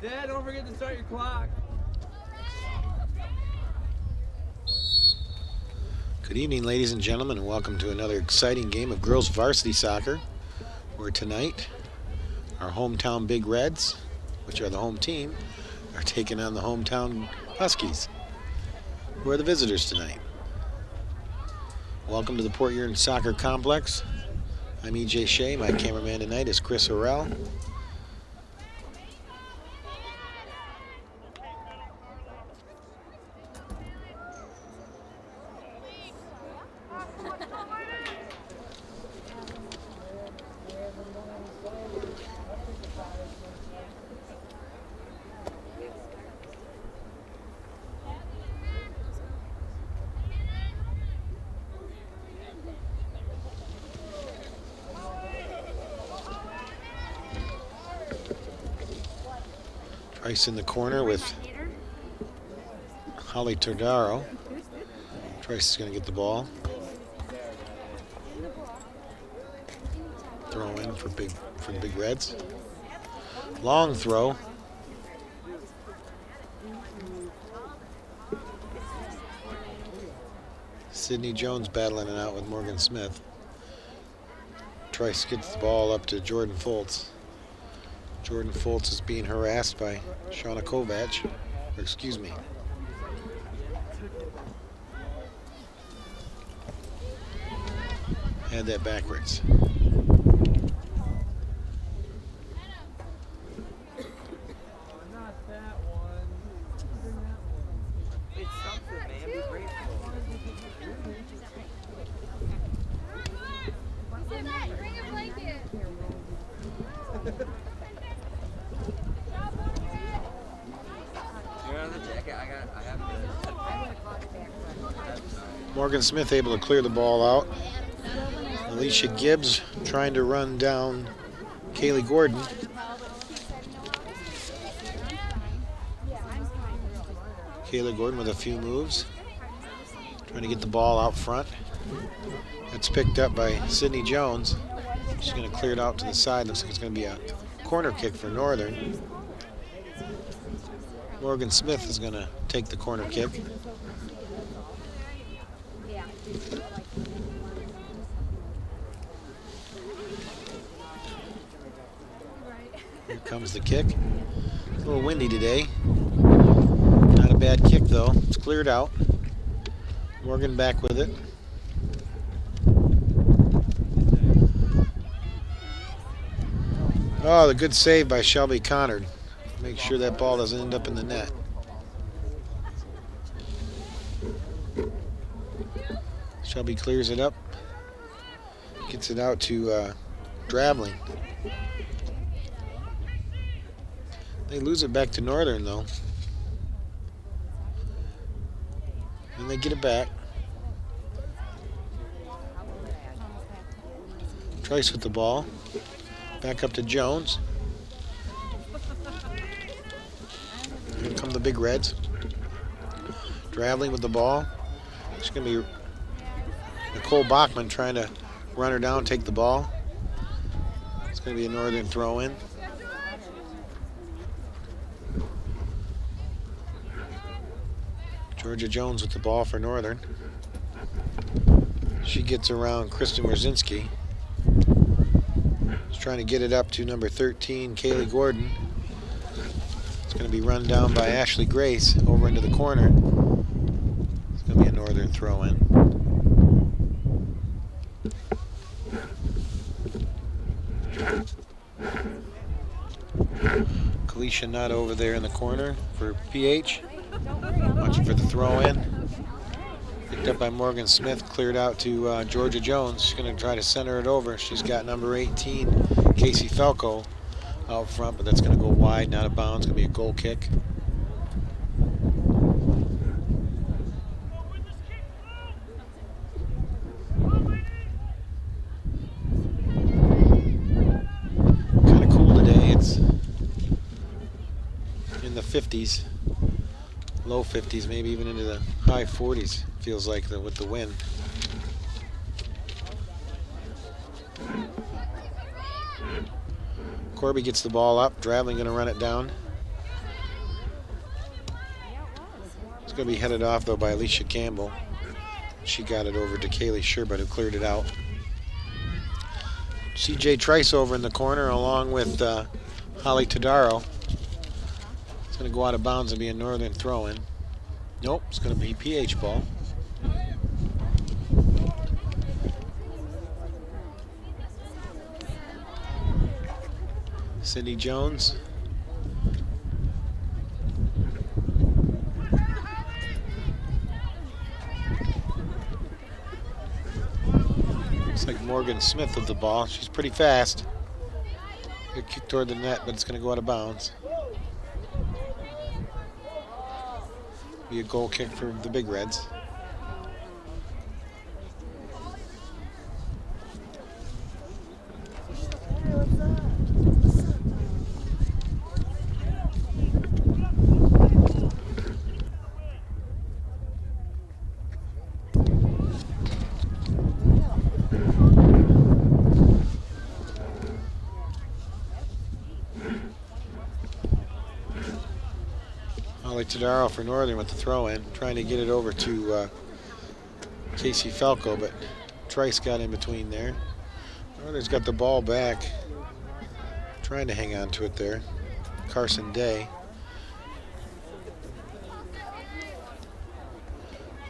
Dad, don't forget to start your clock. Good evening, ladies and gentlemen, and welcome to another exciting game of girls varsity soccer, where tonight our hometown Big Reds, which are the home team, are taking on the hometown Huskies, who are the visitors tonight. Welcome to the Port Huron Soccer Complex. I'm E.J. Shea. My cameraman tonight is Chris Harrell. Trice in the corner with Holly Tordaro. Trice is going to get the ball. Throw in for the Big Reds. Long throw. Sydney Jones battling it out with Morgan Smith. Trice gets the ball up to Jordan Foltz. Jordan Foltz is being harassed by Shauna Kovac. Or excuse me. Had that backwards. Morgan Smith able to clear the ball out. Alicia Gibbs trying to run down Kaylee Gordon. Kaylee Gordon with a few moves. Trying to get the ball out front. It's picked up by Sydney Jones. She's going to clear it out to the side. Looks like it's going to be a corner kick for Northern. Morgan Smith is going to take the corner kick. Here comes the kick. It's a little windy today. Not a bad kick though. It's cleared out. Morgan back with it. Oh, the good save by Shelby Connard. Make sure that ball doesn't end up in the net. Shelby clears it up. Gets it out to Drabling. They lose it back to Northern though. And they get it back. Trice with the ball. Back up to Jones. Here come the Big Reds. Drabling with the ball. It's going to be Nicole Bachman trying to run her down, take the ball. It's going to be a Northern throw-in. Georgia Jones with the ball for Northern. She gets around Kristen Wierzinski. She's trying to get it up to number 13, Kaylee Gordon. It's going to be run down by Ashley Grace over into the corner. It's going to be a Northern throw-in. Kalisha Nutt over there in the corner for PH. Watching for the throw-in. Picked up by Morgan Smith, cleared out to Georgia Jones. She's going to try to center it over. She's got number 18, Casey Falco, out front, but that's going to go wide, not out of bounds. It's going to be a goal kick. Kind of cool today. It's in the 50s. Low 50s, maybe even into the high 40s, feels like, with the wind. Corby gets the ball up. Drabling going to run it down. going to be headed off, though, by Alicia Campbell. She got it over to Kaylee Sherbert, who cleared it out. C.J. Trice over in the corner, along with Holly Todaro. It's going to go out of bounds and be a Northern throw-in. Nope, it's going to be PH ball. Sydney Jones. Looks like Morgan Smith with the ball. She's pretty fast. Good kick toward the net, but it's going to go out of bounds. Be a goal kick for the Big Reds. Todaro for Northern with the throw-in, trying to get it over to Casey Falco, but Trice got in between there. Northern's got the ball back, trying to hang on to it there. Carson Day.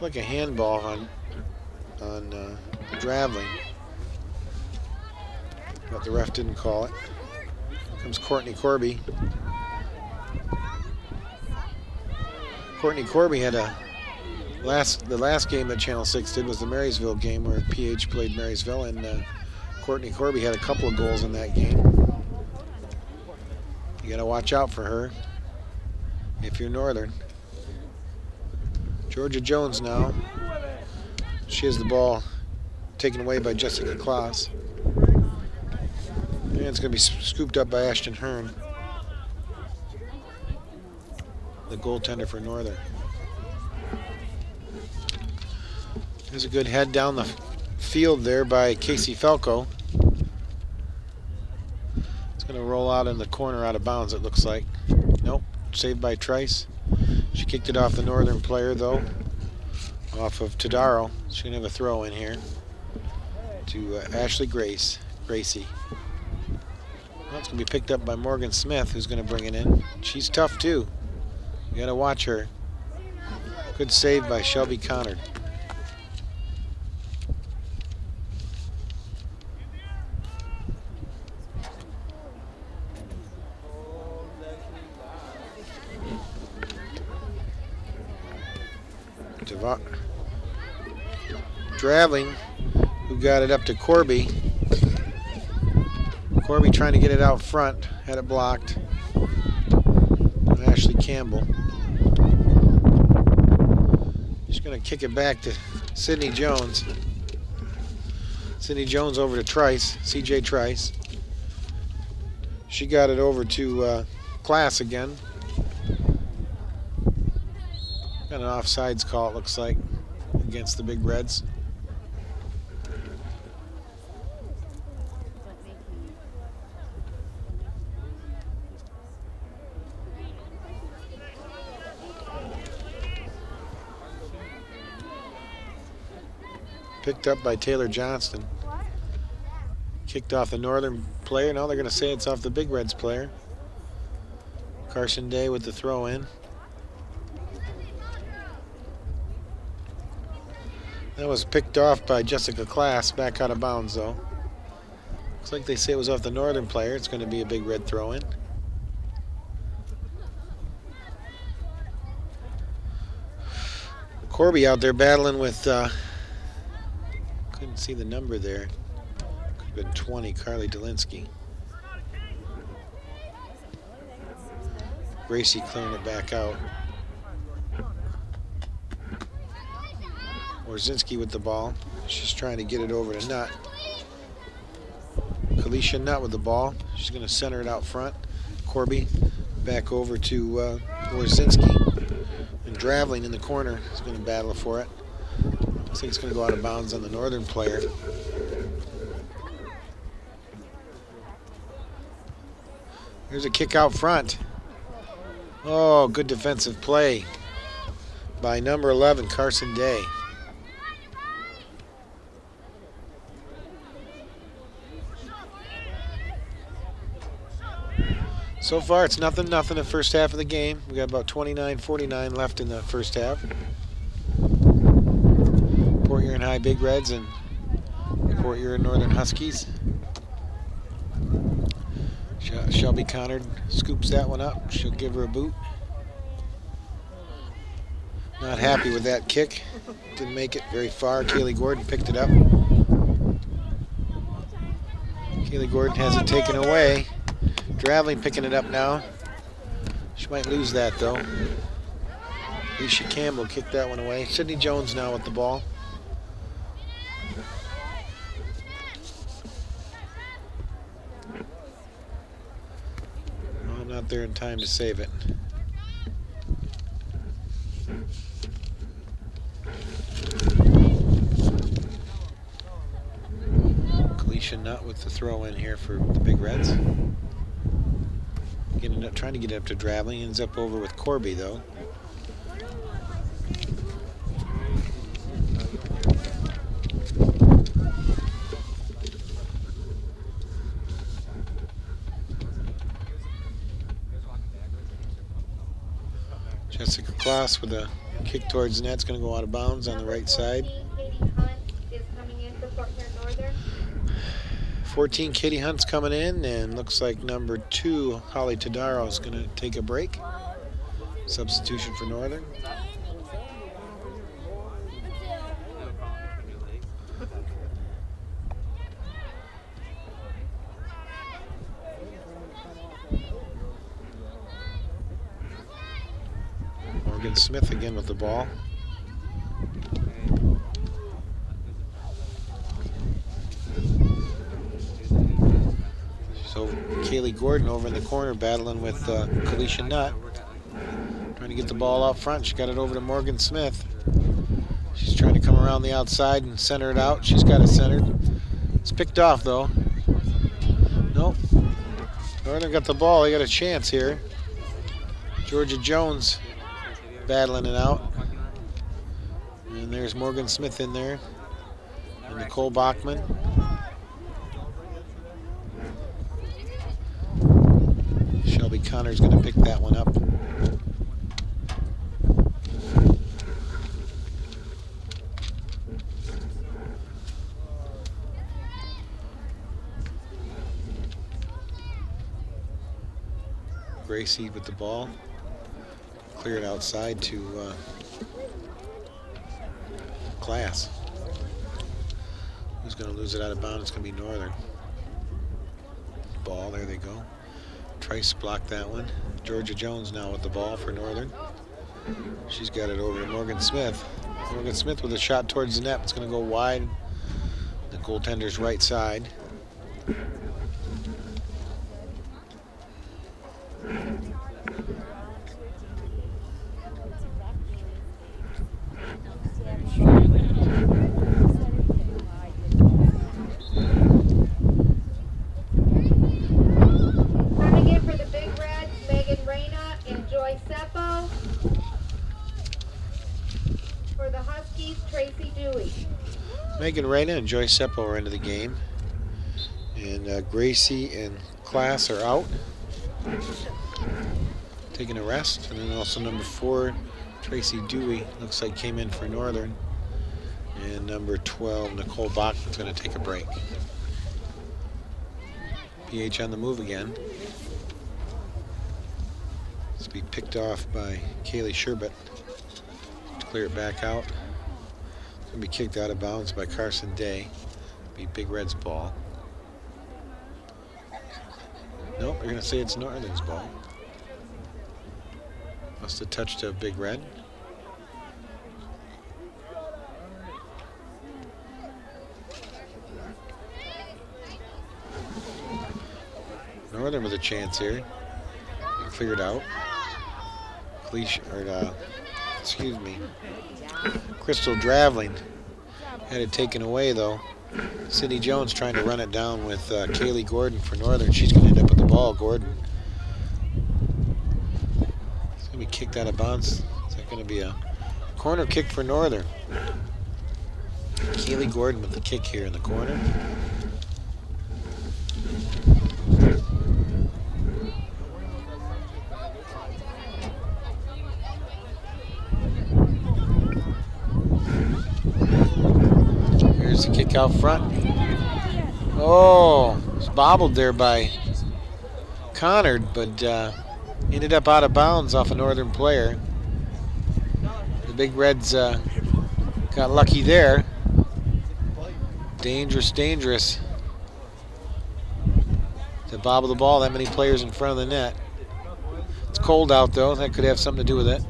Like a handball on Draveling, but the ref didn't call it. Here comes Courtney Corby. Courtney Corby had the last game that Channel 6 did was the Marysville game where PH played Marysville, and Courtney Corby had a couple of goals in that game. You got to watch out for her if you're Northern. Georgia Jones now. She has the ball taken away by Jessica Klaas. And it's going to be scooped up by Ashton Hearn, the goaltender for Northern. There's a good head down the field there by Casey Falco. It's going to roll out in the corner out of bounds, it looks like. Nope, saved by Trice. She kicked it off the Northern player, though, off of Todaro. She's going to have a throw in here to Ashley Gracie. Well, it's going to be picked up by Morgan Smith, who's going to bring it in. She's tough, too. You got to watch her. Good save by Shelby Connard. Draveling, who got it up to Corby. Corby trying to get it out front, had it blocked. Ashley Campbell. She's going to kick it back to Sydney Jones. Sydney Jones over to Trice, C.J. Trice. She got it over to Klaas again. Got an offsides call, it looks like, against the Big Reds. Picked up by Taylor Johnston. Kicked off the Northern player. Now they're going to say it's off the Big Reds player. Carson Day with the throw in. That was picked off by Jessica Klaas, back out of bounds though. Looks like they say it was off the Northern player. It's going to be a Big Red throw in. Corby out there battling with couldn't see the number there. Could have been 20, Carly Delinsky. Gracie clearing it back out. Orzinski with the ball. She's trying to get it over to Nutt. Kalisha Nutt with the ball. She's going to center it out front. Corby back over to Orzinski. And Draveling in the corner is going to battle for it. I think it's going to go out of bounds on the Northern player. Here's a kick out front. Oh, good defensive play by number 11, Carson Day. So far, it's nothing the first half of the game. We got about 29-49 left in the first half. Port Huron High Big Reds and Port Huron Northern Huskies. Shelby Connard scoops that one up. She'll give her a boot. Not happy with that kick. Didn't make it very far. Kaylee Gordon picked it up. Kaylee Gordon has it taken away. Dravling picking it up now. She might lose that though. Alicia Campbell kicked that one away. Sydney Jones now with the ball. Oh, not there in time to save it. Kalisha Nutt with the throw in here for the Big Reds. Trying to get it up to Dravling. Ends up over with Corby though. Jessica Klaus with a kick towards the net. It's going to go out of bounds on the right side. 14, Katie Hunt's coming in, and looks like number 2, Holly Tadaro, is going to take a break. Substitution for Northern. Morgan Smith again with the ball. So Kaylee Gordon over in the corner battling with Kalisha Nutt. Trying to get the ball out front. She got it over to Morgan Smith. She's trying to come around the outside and center it out. She's got it centered. It's picked off though. Nope. Northern got the ball. They got a chance here. Georgia Jones battling it out. And there's Morgan Smith in there. And Nicole Bachman. Shelby Connor's going to pick that one up. Gracie with the ball. Cleared outside to Class. Who's going to lose it out of bounds? It's going to be Northern. Ball, there they go. Trice blocked that one. Georgia Jones now with the ball for Northern. She's got it over to Morgan Smith. Morgan Smith with a shot towards the net. It's going to go wide. The goaltender's right side. Megan Reyna and Joyce Seppo are into the game. And Gracie and Class are out. Taking a rest. And then also number 4, Tracy Dewey, looks like came in for Northern. And number 12, Nicole Bachman's going to take a break. PH on the move again. It's be picked off by Kaylee Sherbet to clear it back out. It's going to be kicked out of bounds by Carson Day. Be Big Red's ball. Nope, they're going to say it's Northern's ball. Must have touched a Big Red. Northern with a chance here. Figured out. Crystal Dravling had it taken away though. Sydney Jones trying to run it down with Kaylee Gordon for Northern. She's going to end up with the ball. Gordon. It's going to be kicked out of bounds. Is that going to be a Corner kick for Northern. Kaylee Gordon with the kick here in the corner. Here's the kick out front. Oh, it's bobbled there by Connard, but ended up out of bounds off a Northern player. The Big Reds got lucky there. Dangerous, dangerous to bobble the ball, that many players in front of the net. It's cold out though, that could have something to do with it.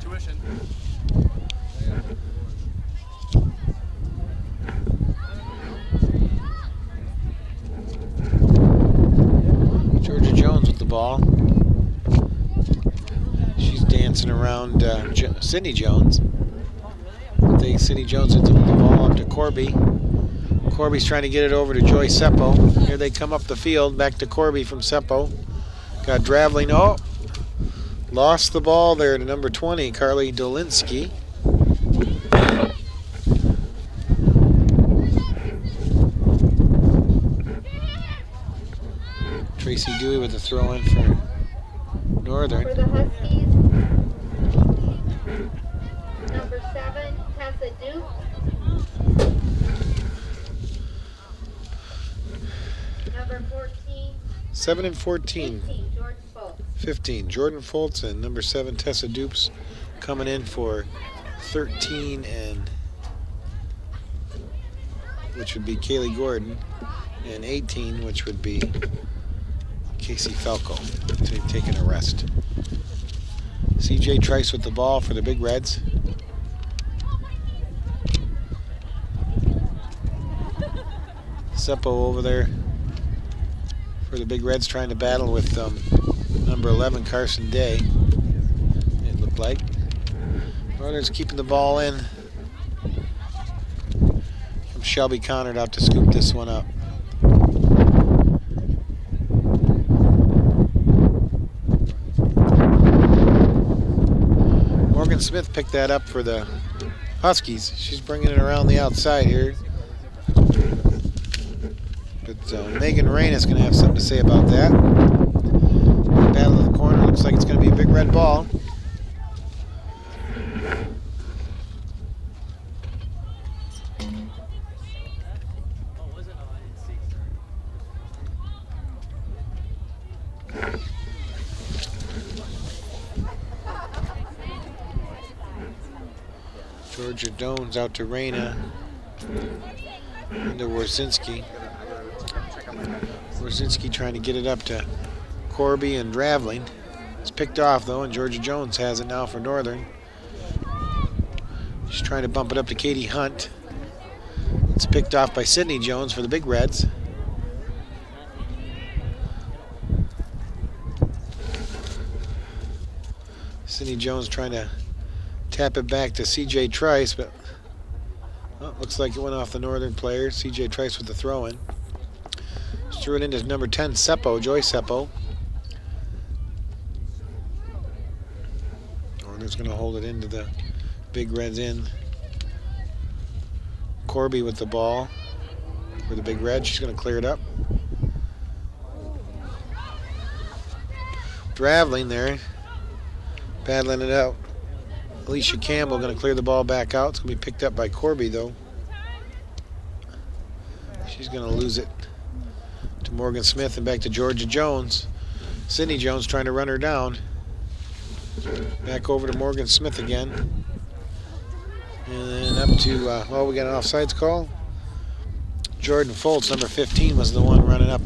Tuition. Georgia Jones with the ball. She's dancing around Sydney Jones. Sydney Jones hits the ball up to Corby. Corby's trying to get it over to Joy Seppo. Here they come up the field, back to Corby from Seppo. Got Draveling. Oh, lost the ball there to number 20, Carly Dolinsky. Tracy Dewey with the throw in for Northern. For the Huskies, number 7, Tessa Duke. Number 14. 7 and 14. 15, Jordan Foltz. 15, Jordan Foltz, and number 7, Tessa Dupes, coming in for 13, and which would be Kaylee Gordon, and 18, which would be Casey Falco, taking a rest. CJ Trice with the ball for the Big Reds. Seppo over there for the Big Reds, trying to battle with number 11, Carson Day, it looked like. Northern's keeping the ball in. From Shelby Connard out to scoop this one up. Morgan Smith picked that up for the Huskies. She's bringing it around the outside here. But Megan Rain is going to have something to say about that. Battle of the corner. Looks like it's going to be a Big Red ball. Georgia Jones out to Reyna. Into Warzinski. Warzinski trying to get it up to Corby and Draveling. It's picked off though, and Georgia Jones has it now for Northern. She's trying to bump it up to Katie Hunt. It's picked off by Sydney Jones for the Big Reds. Sydney Jones trying to tap it back to CJ Trice, but looks like it went off the Northern player. CJ Trice with the throw-in. Threw it into number 10, Seppo, Joy Seppo. Northern's going to hold it into the Big Reds in. Corby with the ball for the Big Red. She's going to clear it up. Draveling there, paddling it out. Alicia Campbell going to clear the ball back out. It's going to be picked up by Corby, though. She's going to lose it to Morgan Smith and back to Georgia Jones. Sydney Jones trying to run her down. Back over to Morgan Smith again. And then up to, we got an offsides call. Jordan Foltz, number 15, was the one running up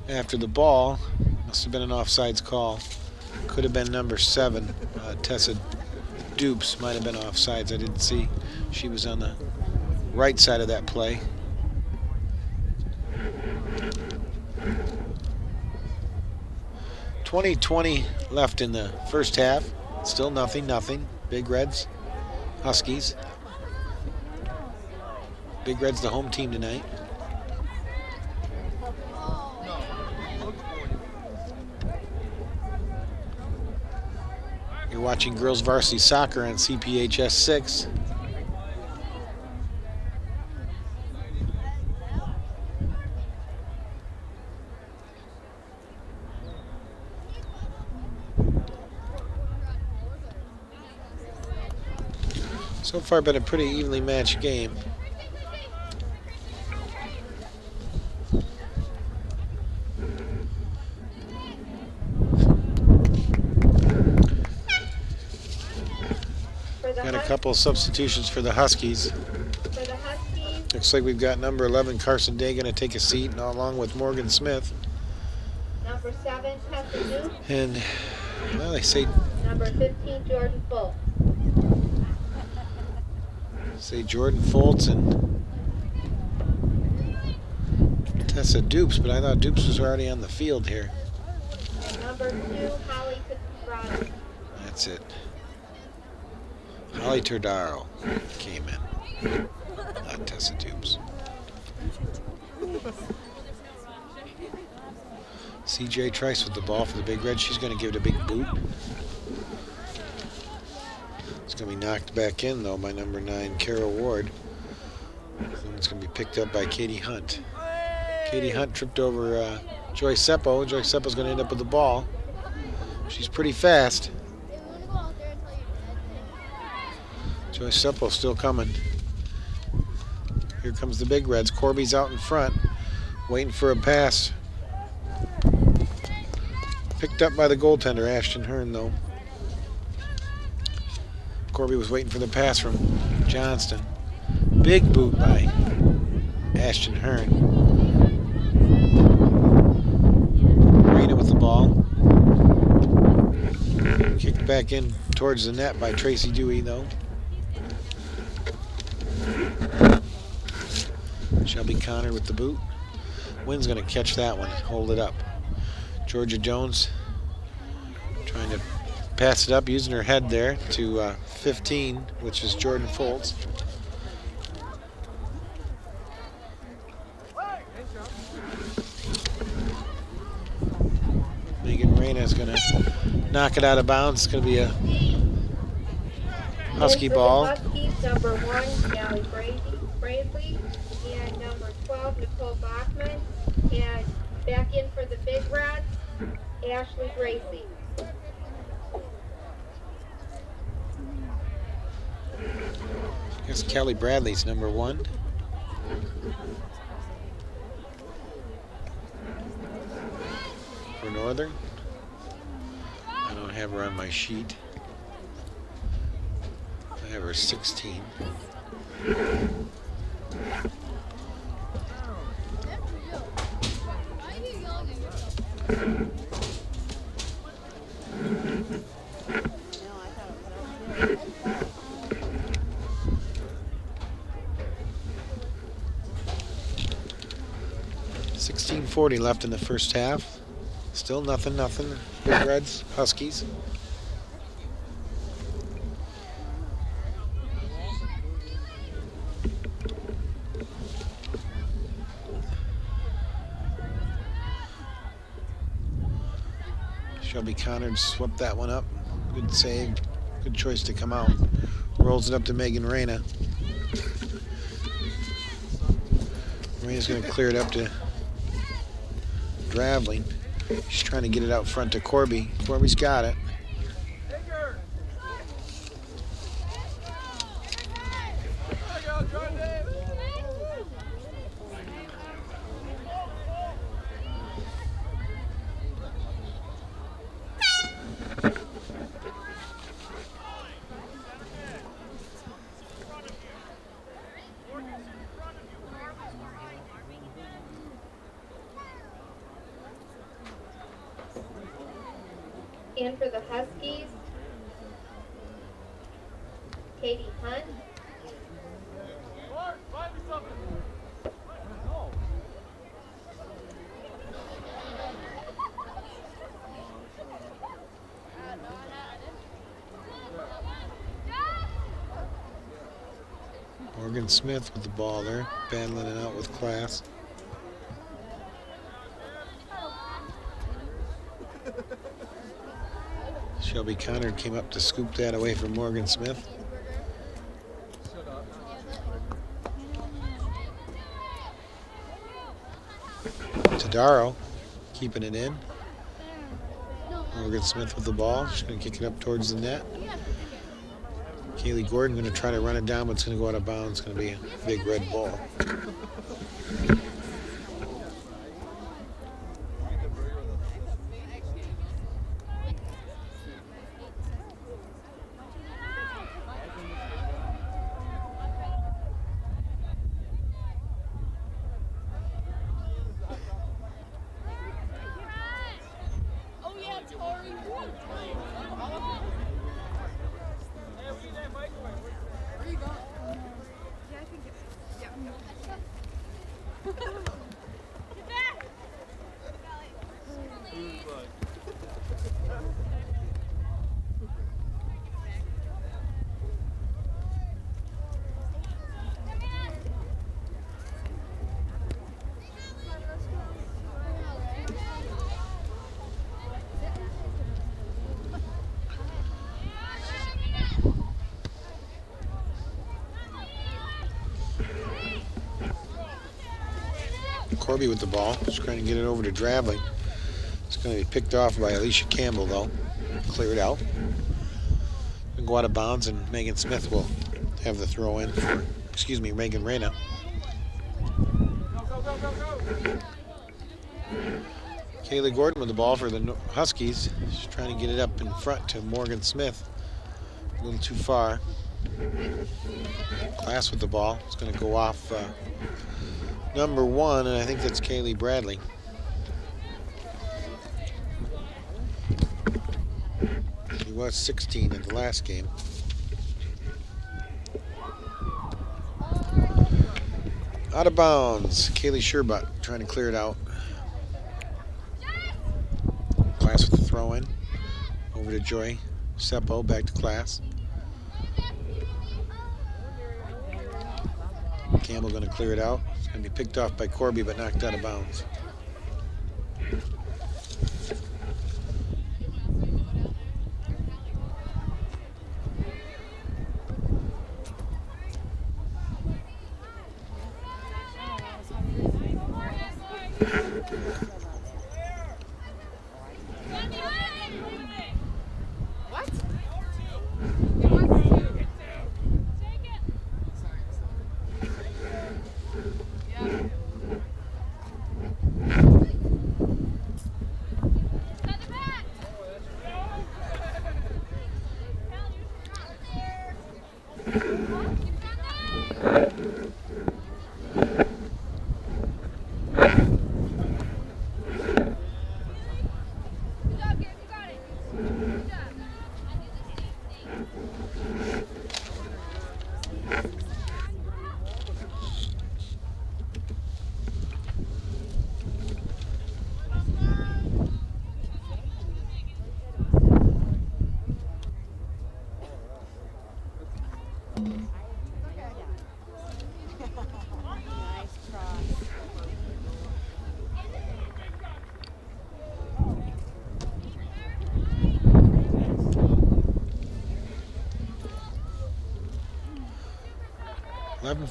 after the ball. Must have been an offsides call. Could have been number 7, Tessa Dupes might have been offsides. I didn't see. She was on the right side of that play. .20 left in the first half. Still nothing. Big Reds, Huskies. Big Reds the home team tonight. Here You're watching Girls Varsity Soccer on CPHS 6. So far been a pretty evenly matched game. Got a couple of substitutions for the Huskies. Looks like we've got number 11 Carson Day going to take a seat, and along with Morgan Smith. Number 7, Tessa Duke. And, well, they say Number 15, Jordan Fultz. Jordan Fultz and Tessa Dupes, but I thought Dupes was already on the field here. Number 2, Holly Turdaro. That's it. Holly Turdaro came in, not Tessa Dupes. CJ Trice with the ball for the Big Red. She's going to give it a big boot. It's going to be knocked back in, though, by number 9, Carol Ward. And it's going to be picked up by Katie Hunt. Katie Hunt tripped over Joyce Seppo. Joyce Seppo's going to end up with the ball. She's pretty fast. Joyce Seppo still coming. Here comes the Big Reds. Corby's out in front, waiting for a pass. Picked up by the goaltender, Ashton Hearn, though. Corby was waiting for the pass from Johnston. Big boot by Ashton Hearn. Reina with the ball. Kicked back in towards the net by Tracy Dewey, though. Shelby Connor with the boot. Wynn's going to catch that one, hold it up. Georgia Jones trying to pass it up, using her head there to 15, which is Jordan Fultz. Megan Reina is going to knock it out of bounds. It's going to be a Husky ball. Huskies, number 1, Allie Bradley, and number 12, Nicole Bachman, and back in for the Big Reds, Ashley Gracie. I guess Kelly Bradley's number 1. For Northern. I don't have her on my sheet. I have her 16. .40 left in the first half. Still nothing. Big Reds, Huskies. Shelby Connor swept that one up. Good save. Good choice to come out. Rolls it up to Megan Reina. Reina's going to clear it up to Draveling. She's trying to get it out front to Corby. Corby's got it. And for the Huskies, Katie Hunt. Morgan Smith with the ball there, battling it out with class. Shelby Connor came up to scoop that away from Morgan Smith. Tadaro keeping it in. Morgan Smith with the ball. She's going to kick it up towards the net. Kaylee Gordon going to try to run it down, but it's going to go out of bounds. It's going to be a big red ball. Corby with the ball. Just trying to get it over to Dravley. It's going to be picked off by Alicia Campbell, though. Cleared out. And go out of bounds, and Megan Smith will have the throw in for, Megan Reyna. Kaylee Gordon with the ball for the Huskies. She's trying to get it up in front to Morgan Smith. A little too far. Class with the ball. It's going to go off number 1, and I think that's Kaylee Bradley. She was 16 in the last game. Out of bounds. Kaylee Sherbutt trying to clear it out. Class with the throw in. Over to Joy Seppo, back to Class. Campbell going to clear it out. It's going to be picked off by Corby, but knocked out of bounds.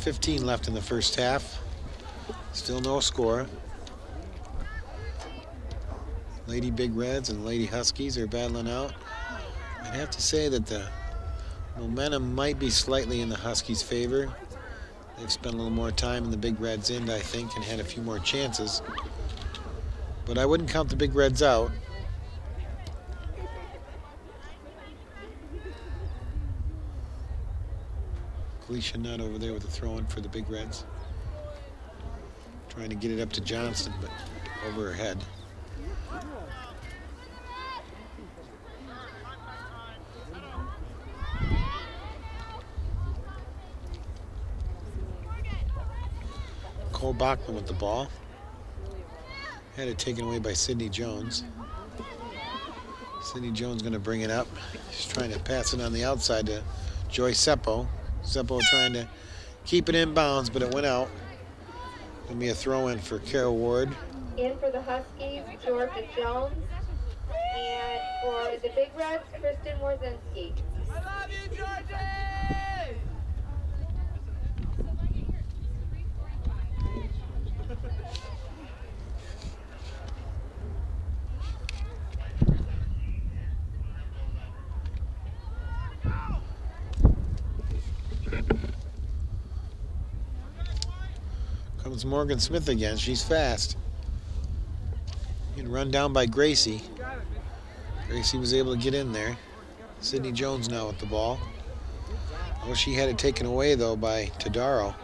.15 left in the first half. Still no score. Lady Big Reds and Lady Huskies are battling out. I'd have to say that the momentum might be slightly in the Huskies' favor. They've spent a little more time in the Big Reds' end, I think, and had a few more chances. But I wouldn't count the Big Reds out. Alicia Nutt over there with the throw-in for the Big Reds. Trying to get it up to Johnston, but over her head. Cole Bachman with the ball. Had it taken away by Sydney Jones. Sydney Jones going to bring it up. She's trying to pass it on the outside to Joy Seppo. Seppo trying to keep it in bounds, but it went out. Going to be a throw in for Carol Ward. In for the Huskies, Georgia Jones. And For the Big Reds, Kristen Warzinski. I love you, Georgie! Comes Morgan Smith again. She's fast. Getting run down by Gracie. Gracie was able to get in there. Sydney Jones now with the ball. Oh, she had it taken away, though, by Tadaro.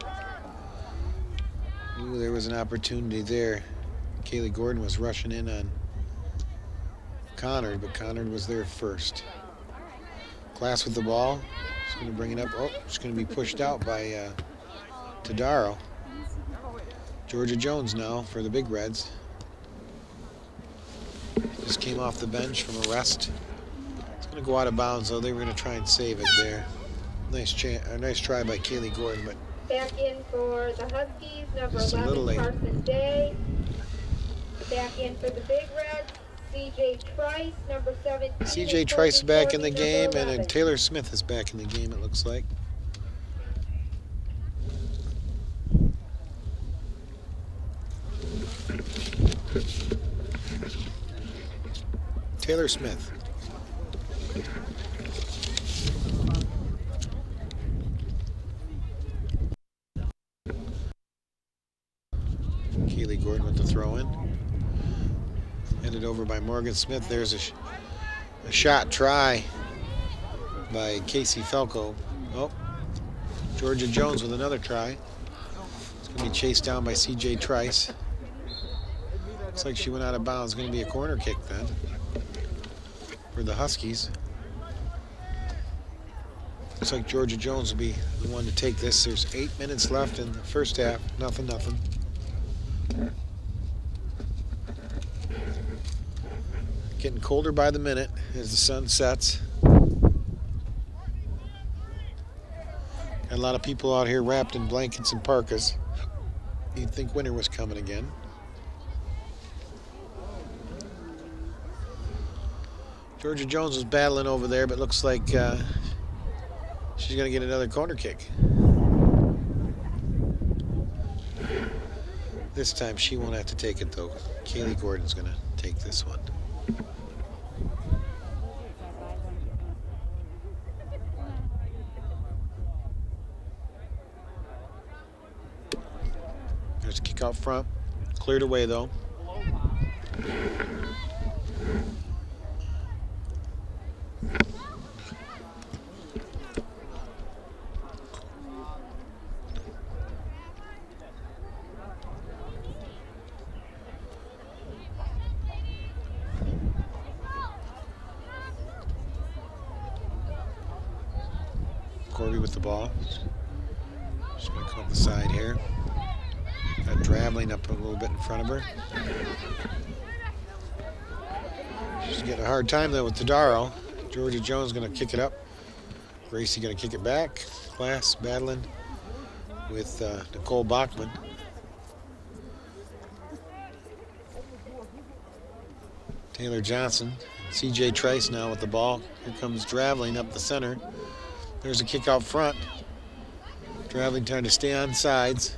Ooh, there was an opportunity there. Kaylee Gordon was rushing in on Connard, but Connard was there first. Class with the ball. She's going to bring it up. Oh, she's going to be pushed out by Tadaro. Georgia Jones now for the Big Reds. Just came off the bench from a rest. It's going to go out of bounds, though. They were going to try and save it there. Nice try by Kaylee Gordon, but back in for the Huskies, number just a little 11, late. Carson Day. Back in for the Big Reds, C.J. Trice, number 17. C.J. Trice is back in the game, and 11. Taylor Smith is back in the game, it looks like. Taylor Smith. Kaylee Gordon with the throw-in. Headed over by Morgan Smith. There's a shot try by Casey Felco. Oh, Georgia Jones with another try. It's going to be chased down by C.J. Trice. Looks like she went out of bounds. It's going to be a corner kick then for the Huskies. Looks like Georgia Jones will be the one to take this. There's 8 minutes left in the first half. Nothing. Getting colder by the minute as the sun sets. Got a lot of people out here wrapped in blankets and parkas. You'd think winter was coming again. Georgia Jones was battling over there, but looks like she's going to get another corner kick. This time she won't have to take it, though. Kaylee Gordon's going to take this one. There's a kick out front. Cleared away, though. Corby with the ball. She's going to come up the side here. Got Draveling up a little bit in front of her. She's getting a hard time though with Tadaro. Georgia Jones going to kick it up. Gracie going to kick it back. Class battling with Nicole Bachman. Taylor Johnson. C.J. Trice now with the ball. Here comes Draveling up the center. There's a kick out front. Draveling trying to stay on sides.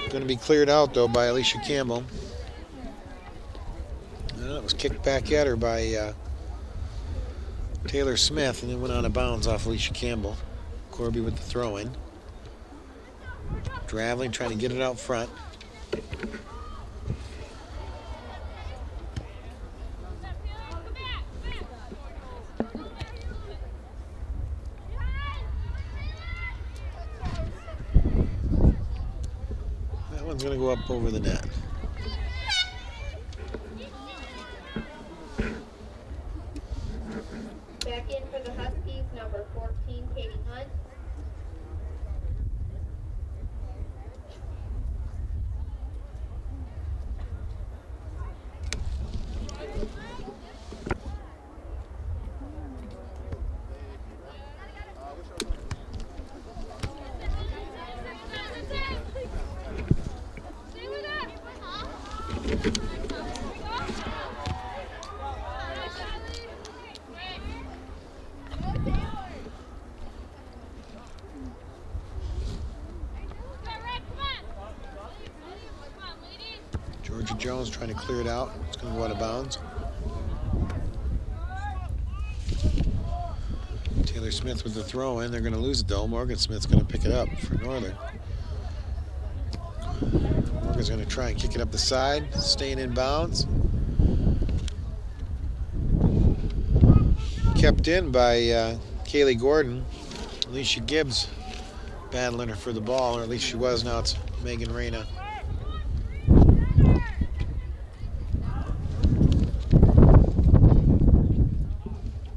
Going to be cleared out, though, by Alicia Campbell. It was kicked back at her by Taylor Smith, and then went out of bounds off Alicia Campbell. Corby with the throw-in. Draveling trying to get it out front. One's going to go up over the net. Back in for the Huskies, number 14, Katie Hunt. Georgia Jones trying to clear it out. It's going to go out of bounds. Taylor Smith with the throw in. They're going to lose it though. Morgan Smith's going to pick it up for Northern. Morgan's going to try and kick it up the side, staying in bounds. Kept in by Kaylee Gordon. Alicia Gibbs battling her for the ball, or at least she was. Now it's Megan Reyna.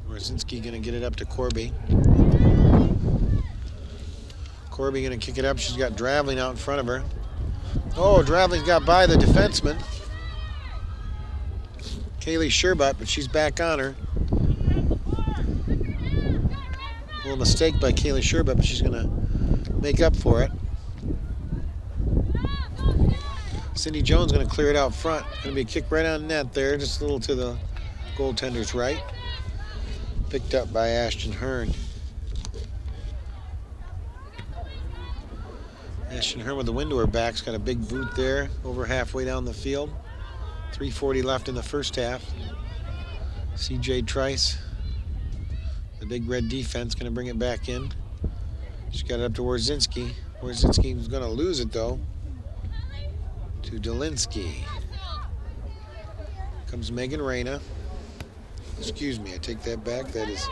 Warzinski going to get it up to Corby. Corby going to kick it up. She's got Draveling out in front of her. Oh, Draveling's got by the defenseman, Kaylee Sherbut, but she's back on her. A little mistake by Kaylee Sherbut, but she's going to make up for it. Cindy Jones going to clear it out front. Going to be a kick right on net there, just a little to the goaltender's right. Picked up by Ashton Hearn. Ashton Hearn with the wind to her back's got a big boot there, over halfway down the field. 3:40 left in the first half. CJ Trice, the big red defense, going to bring it back in. She's got it up to Warzinski. Warzinski's going to lose it though to Delinsky. Comes Megan Reyna. Excuse me, I take that back. That is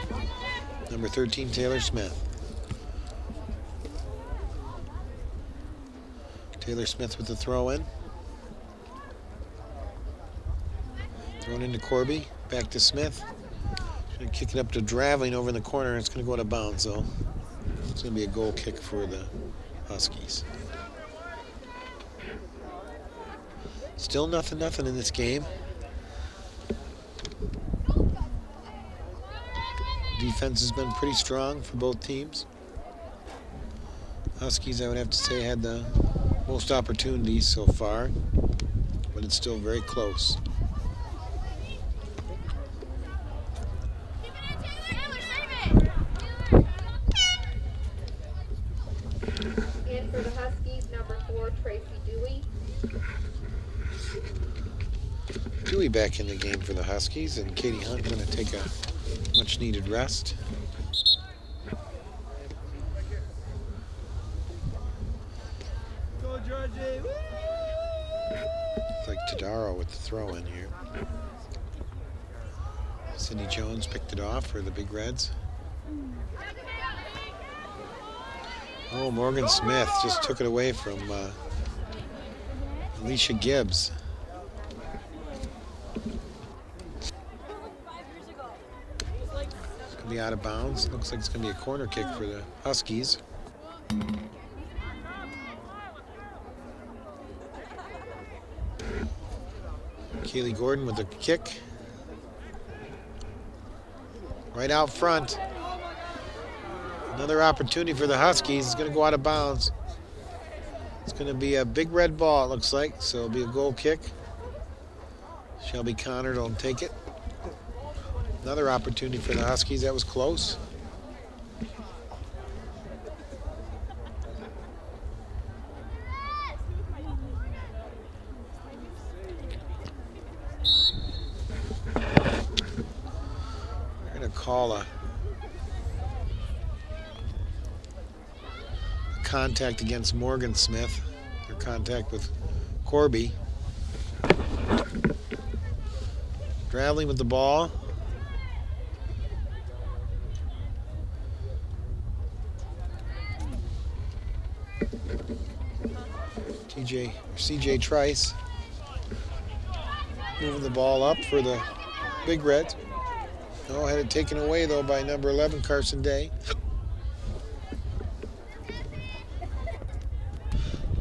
number 13, Taylor Smith. Taylor Smith with the throw in. Thrown into Corby. Back to Smith. She's going to kick it up to Draveling over in the corner. It's going to go out of bounds, though. It's going to be a goal kick for the Huskies. Still nothing in this game. Defense has been pretty strong for both teams. Huskies, I would have to say, had the most opportunities so far, but it's still very close. And for the Huskies, number 4, Tracy Dewey. Dewey back in the game for the Huskies, and Katie Hunt going to take a much-needed rest. It's like Tadaro with the throw in here. Cindy Jones picked it off for the Big Reds. Oh, Morgan Smith just took it away from Alicia Gibbs. It's going to be out of bounds. Looks like it's going to be a corner kick for the Huskies. Kaylee Gordon with a kick. Right out front. Another opportunity for the Huskies. It's going to go out of bounds. It's going to be a big red ball, it looks like. So it'll be a goal kick. Shelby Connor will take it. Another opportunity for the Huskies. That was close. Call a contact against Morgan Smith, or contact with Corby. Draveling with the ball. CJ Trice moving the ball up for the Big Reds. Oh, had it taken away, though, by number 11, Carson Day.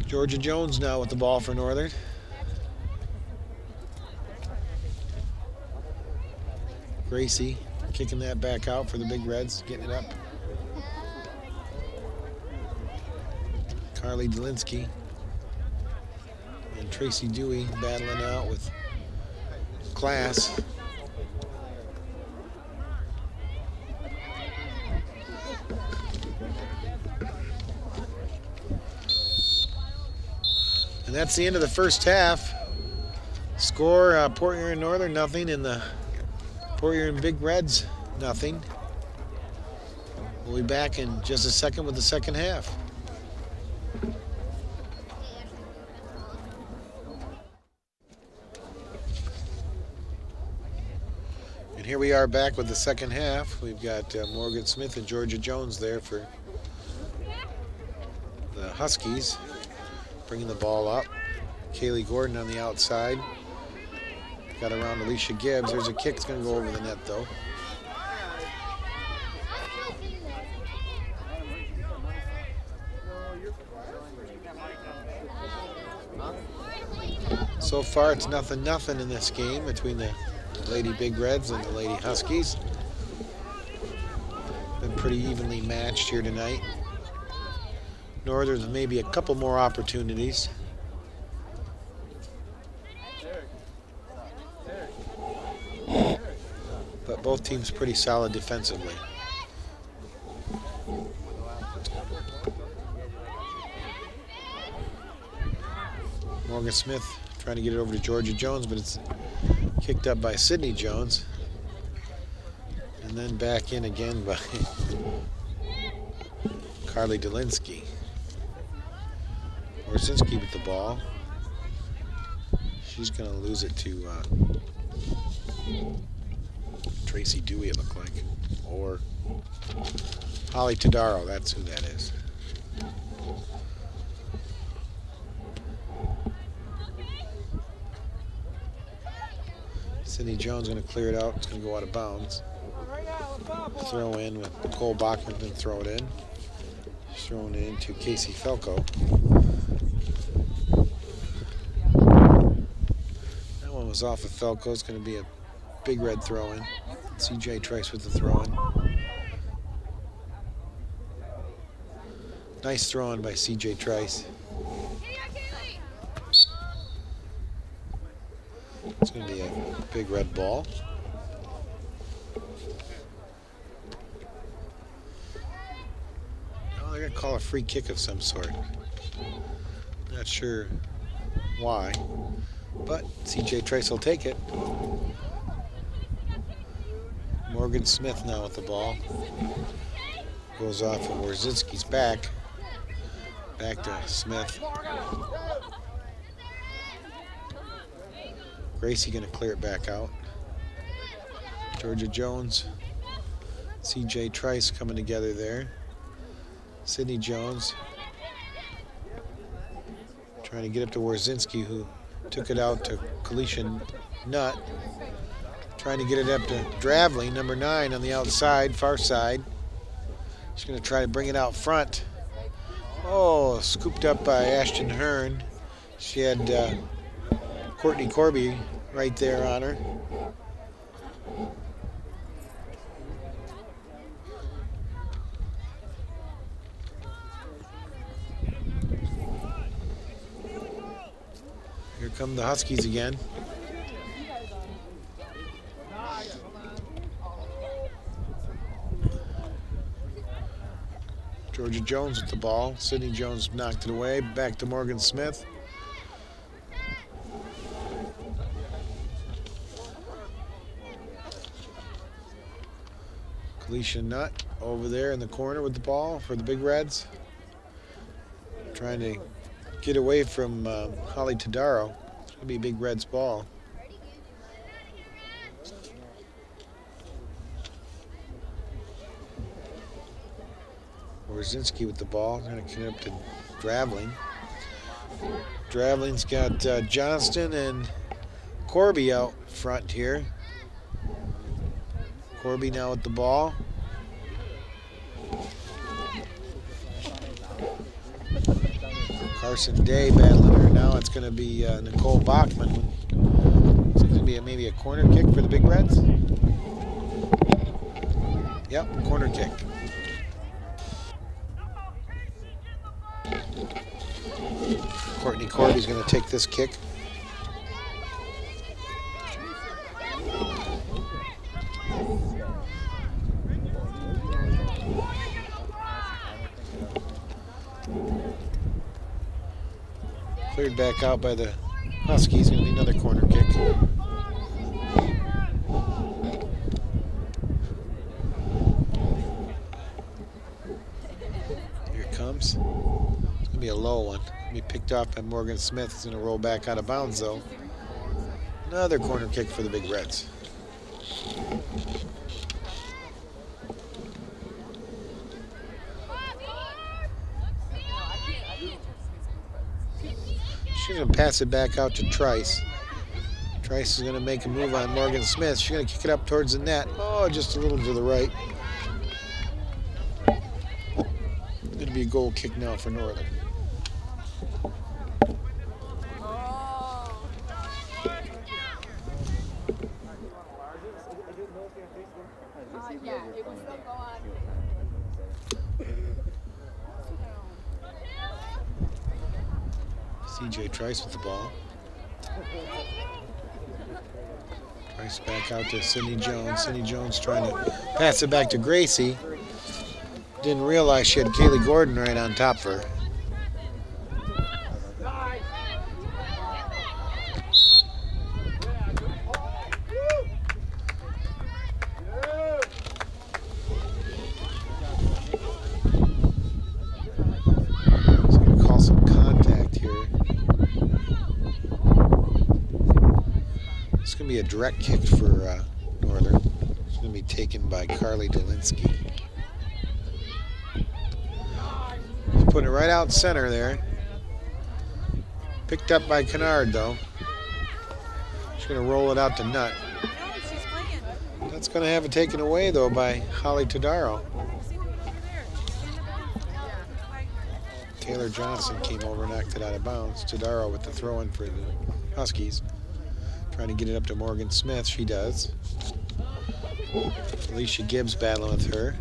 Georgia Jones now with the ball for Northern. Gracie kicking that back out for the Big Reds, getting it up. Carly Delinsky and Tracy Dewey battling out with class. And that's the end of the first half. Score, Port Huron Northern, nothing, and the Port Huron Big Reds, nothing. We'll be back in just a second with the second half. And here we are back with the second half. We've got Morgan Smith and Georgia Jones there for the Huskies, bringing the ball up. Kaylee Gordon on the outside. Got around Alicia Gibbs. There's a kick that's going to go over the net, though. So far, it's 0-0 in this game between the Lady Big Reds and the Lady Huskies. Been pretty evenly matched here tonight. Northern's maybe a couple more opportunities. But both teams pretty solid defensively. Morgan Smith trying to get it over to Georgia Jones, but it's kicked up by Sydney Jones. And then back in again by Carly Delinsky. Orzinski with the ball. She's going to lose it to Tracy Dewey, it looked like. Or Holly Tadaro, that's who that is. Sydney Jones going to clear it out. It's going to go out of bounds. Throw in with Nicole Bachman, then throw it in. She's throwing it into Casey Felco. That one was off of Felco. It's going to be a Big Red throw in. CJ Trice with the throw in. Nice throw in by CJ Trice. It's going to be a Big Red ball. Oh, they're going to call a free kick of some sort. Not sure why, but CJ Trice will take it. Morgan Smith now with the ball. Goes off of Warzinski's back. Back to Smith. Gracie going to clear it back out. Georgia Jones, CJ Trice coming together there. Sydney Jones trying to get up to Warzinski, who took it out to Kalisha Nutt. Trying to get it up to Dravley, number 9 on the outside, far side. She's going to try to bring it out front. Oh, scooped up by Ashton Hearn. She had Courtney Corby right there on her. Here come the Huskies again. Georgia Jones with the ball. Sydney Jones knocked it away. Back to Morgan Smith. Kalisha Nutt over there in the corner with the ball for the Big Reds. Trying to get away from Holly Tadaro. It's going to be a Big Reds ball. Warzinski with the ball. Going to get up to Dravling. Dravling's got Johnston and Corby out front here. Corby now with the ball. Carson Day battling her now. It's going to be Nicole Bachman. It's going to be maybe a corner kick for the Big Reds. Yep, corner kick. Courtney Corby's going to take this kick. Cleared back out by the Huskies. Going to be another corner kick. Here it comes. It's going to be a low one. Going to be picked off by Morgan Smith. It's going to roll back out of bounds, though. Another corner kick for the Big Reds. She's going to pass it back out to Trice. Trice is going to make a move on Morgan Smith. She's going to kick it up towards the net. Oh, just a little to the right. Going to be a goal kick now for Northern. CJ Trice with the ball. Trice back out to Sydney Jones. Sydney Jones trying to pass it back to Gracie. Didn't realize she had Kaylee Gordon right on top of her. Be a direct kick for Northern. It's going to be taken by Carly Dolinsky. Putting it right out center there. Picked up by Kennard, though. She's going to roll it out to Nutt. That's going to have it taken away, though, by Holly Todaro. Taylor Johnson came over and knocked it out of bounds. Todaro with the throw-in for the Huskies. Trying to get it up to Morgan Smith. She does. Alicia Gibbs battling with her.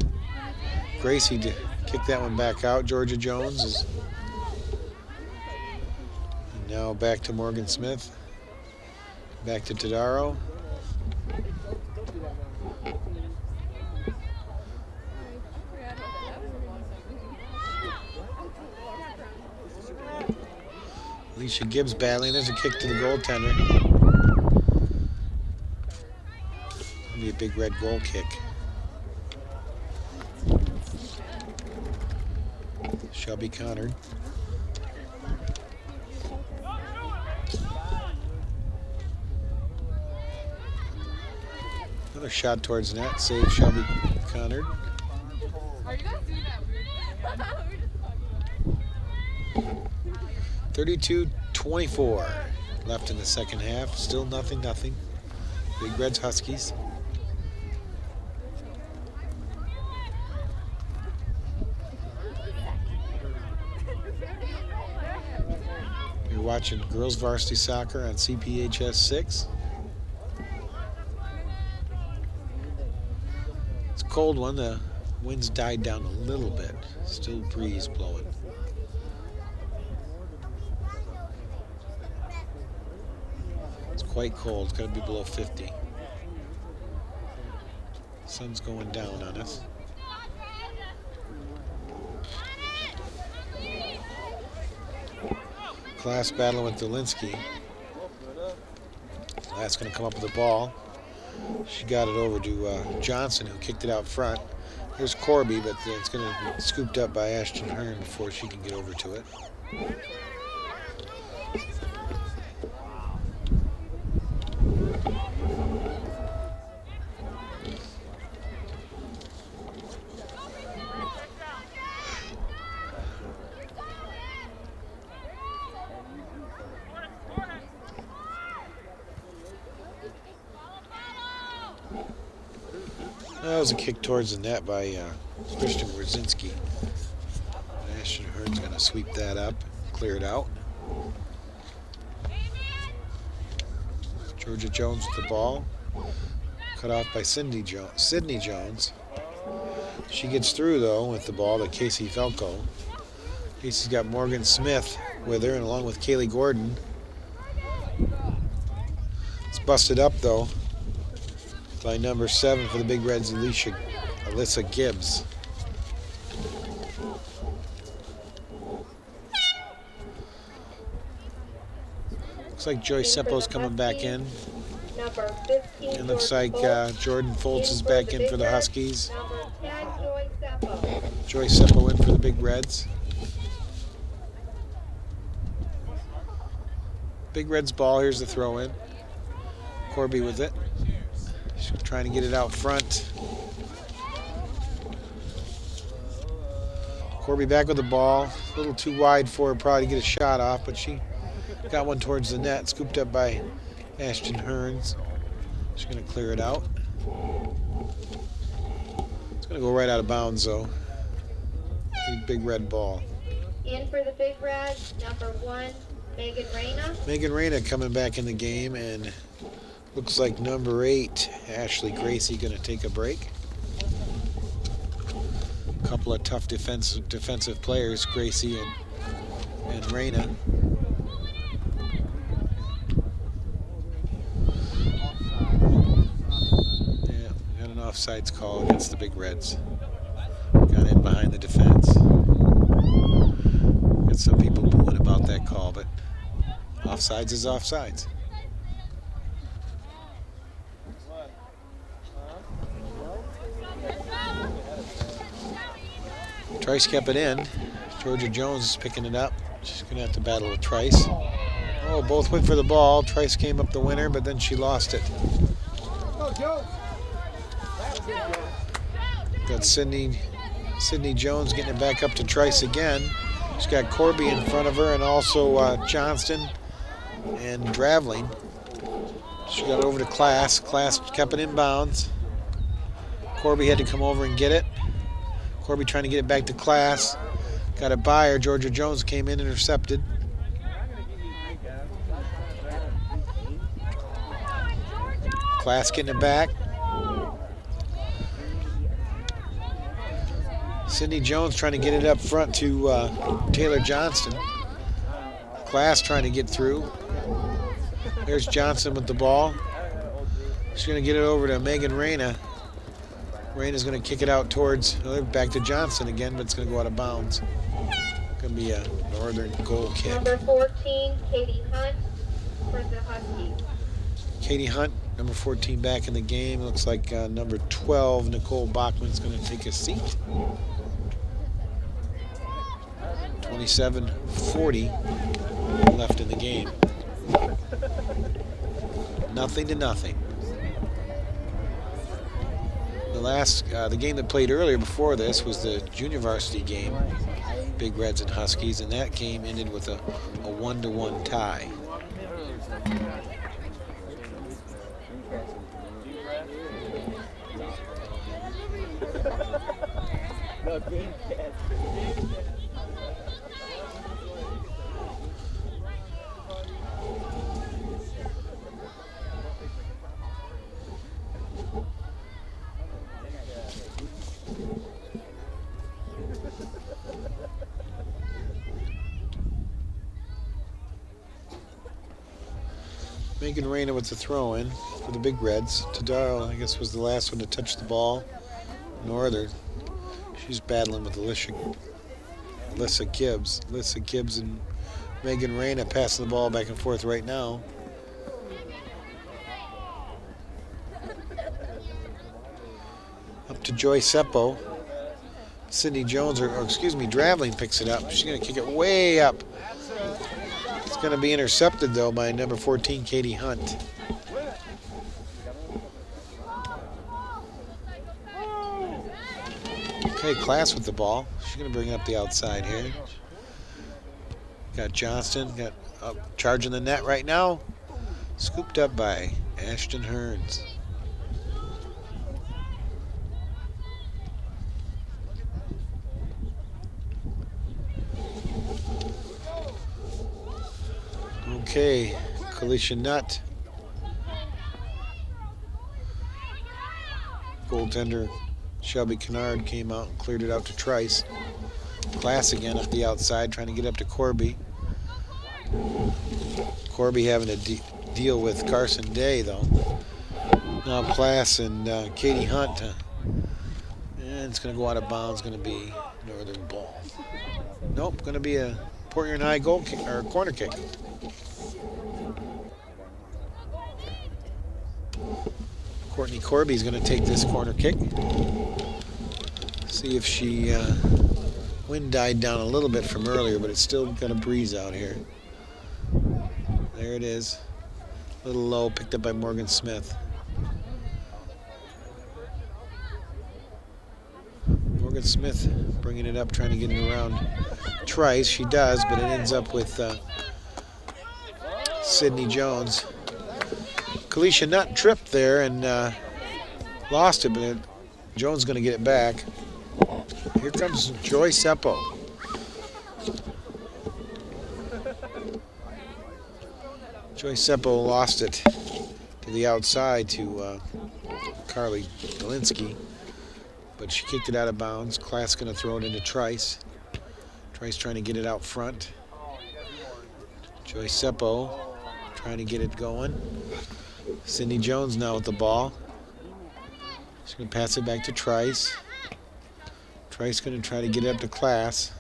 Gracie to kick that one back out. Georgia Jones is and now back to Morgan Smith. Back to Todaro. Alicia Gibbs battling. There's a kick to the goaltender. Be a big red goal kick. Shelby Connard. Another shot towards net. Save Shelby Connard. Are you guys doing that weird? 32-24 left in the second half. Still nothing. Big Reds Huskies. You're watching girls varsity soccer on CPHS 6. It's a cold one. The wind's died down a little bit. Still breeze blowing. It's quite cold. It's got to be below 50. Sun's going down on us. Class battle with Dolinsky. That's going to come up with the ball. She got it over to Johnson, who kicked it out front. There's Corby, but it's going to be scooped up by Ashton Hearn before she can get over to it. That was a kick towards the net by Christian Wierzinski. Ashton Hearn's going to sweep that up, clear it out. Georgia Jones with the ball. Cut off by Sydney Jones. She gets through, though, with the ball to Casey Felco. Casey's got Morgan Smith with her, and along with Kaylee Gordon. It's busted up, though, by number 7 for the Big Reds, Alyssa Gibbs. Looks like Joyce Seppo's coming back in. Number 15, It looks like Jordan Foltz is back in for the Huskies. Number 10, Joyce Seppo. Joyce Seppo in for the Big Reds. Big Reds ball. Here's the throw in. Corby with it. She's trying to get it out front. Corby back with the ball. A little too wide for her probably to get a shot off, but she got one towards the net. Scooped up by Ashton Hearns. She's going to clear it out. It's going to go right out of bounds, though. Big red ball. In for the Big Reds, number 1, Megan Reyna. Megan Reyna coming back in the game, and looks like number 8, Ashley Gracie, going to take a break. A couple of tough defensive players, Gracie and Reyna. Yeah, we got an offsides call against the Big Reds. Got in behind the defense. Got some people booing about that call, but offsides is offsides. Trice kept it in. Georgia Jones is picking it up. She's going to have to battle with Trice. Oh, both went for the ball. Trice came up the winner, but then she lost it. Got Sydney Jones getting it back up to Trice again. She's got Corby in front of her and also Johnston and Draveling. She got it over to Class. Class kept it in bounds. Corby had to come over and get it. Corby trying to get it back to Class. Got it by her. Georgia Jones came in, intercepted. Class getting it back. Sydney Jones trying to get it up front to Taylor Johnston. Class trying to get through. There's Johnson with the ball. She's going to get it over to Megan Reyna. Reyna's going to kick it out towards, back to Johnson again, but it's going to go out of bounds. Going to be a Northern goal kick. Number 14, Katie Hunt for the Huskies. Katie Hunt, number 14, back in the game. Looks like number 12, Nicole Bachman's going to take a seat. 27:40 left in the game. Nothing to nothing. The game that played earlier before this was the junior varsity game, Big Reds and Huskies, and that game ended with a 1-1 tie. Megan Reyna with the throw in for the Big Reds. Tadaro, I guess, was the last one to touch the ball. Northern, she's battling with Alyssa Gibbs. Alyssa Gibbs and Megan Reyna passing the ball back and forth right now. Up to Joyce Seppo. Sydney Jones, or excuse me, Draveling picks it up. She's going to kick it way up. It's going to be intercepted, though, by number 14, Katie Hunt. Okay, Class with the ball. She's going to bring it up the outside here. Got Johnston, charging the net right now. Scooped up by Ashton Hearns. Okay, Kalisha Nutt. Goaltender Shelby Kennard came out and cleared it out to Trice. Class again up the outside, trying to get up to Corby. Corby having to deal with Carson Day, though. Now Class and Katie Hunt. And it's going to go out of bounds. Going to be Northern ball. Nope, going to be a Port Huron High goal kick or corner kick. Courtney Corby's going to take this corner kick. See if she, wind died down a little bit from earlier, but it's still got a breeze out here. There it is. A little low, picked up by Morgan Smith. Morgan Smith bringing it up, trying to get it around Trice. She does, but it ends up with Sydney Jones. Kalisha Nutt tripped there and lost it, but Jones going to get it back. Here comes Joy Seppo. Joy Seppo lost it to the outside to Carly Dolinsky, but she kicked it out of bounds. Class going to throw it into Trice. Trice trying to get it out front. Joy Seppo trying to get it going. Sydney Jones now with the ball. She's going to pass it back to Trice. Trice going to try to get it up to Class.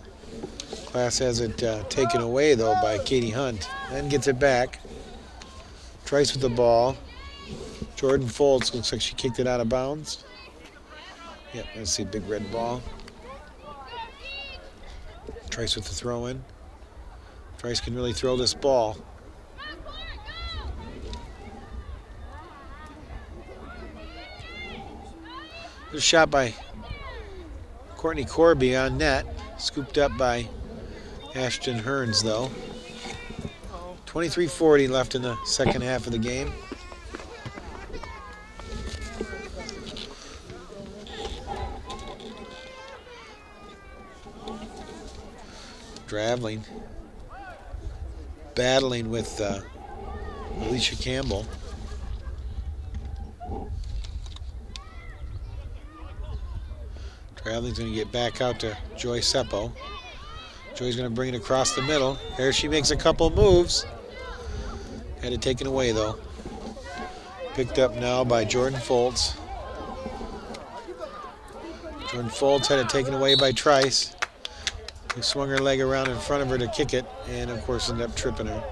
Class has it taken away, though, by Katie Hunt. Then gets it back. Trice with the ball. Jordan Foltz looks like she kicked it out of bounds. Yep, let's see, big red ball. Trice with the throw in. Trice can really throw this ball. There's a shot by Courtney Corby on net. Scooped up by Ashton Hearns, though. 23:40 left in the second half of the game. Draveling battling with Alicia Campbell. Draveling's going to get back out to Joy Seppo. Joy's going to bring it across the middle. There she makes a couple moves. Had it taken away, though. Picked up now by Jordan Foltz. Jordan Foltz had it taken away by Trice, who swung her leg around in front of her to kick it, and of course ended up tripping her.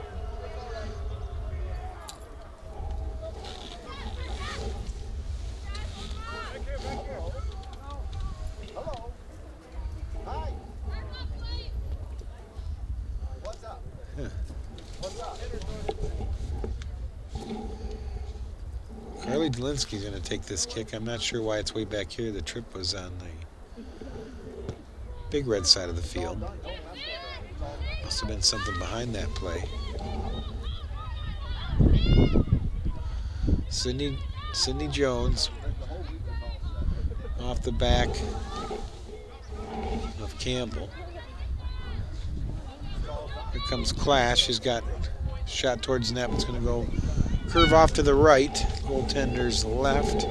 Carly Dolinsky's going to take this kick. I'm not sure why it's way back here. The trip was on the big red side of the field. Must have been something behind that play. Sydney Jones off the back of Campbell. Here comes Clash. She's got a shot towards the net. It's going to go curve off to the right. Goaltender's left.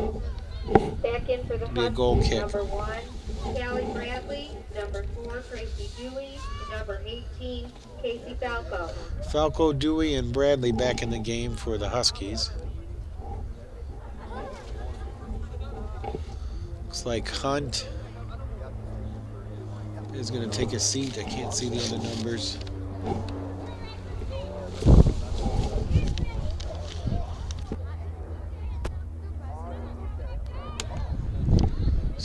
Back in for the Be a goal kick. Number 1, Callie Bradley. Number 4, Tracy Dewey. Number 18, Casey Falco. Falco, Dewey, and Bradley back in the game for the Huskies. Looks like Hunt is going to take a seat. I can't see the other numbers.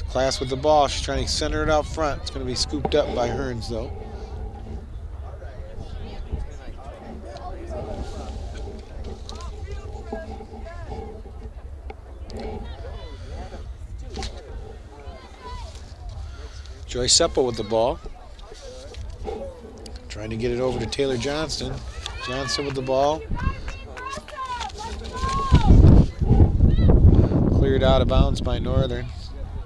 Class with the ball. She's trying to center it out front. It's going to be scooped up by Hearns, though. Joy Seppo with the ball. Trying to get it over to Taylor Johnston. Johnston with the ball. Cleared out of bounds by Northern.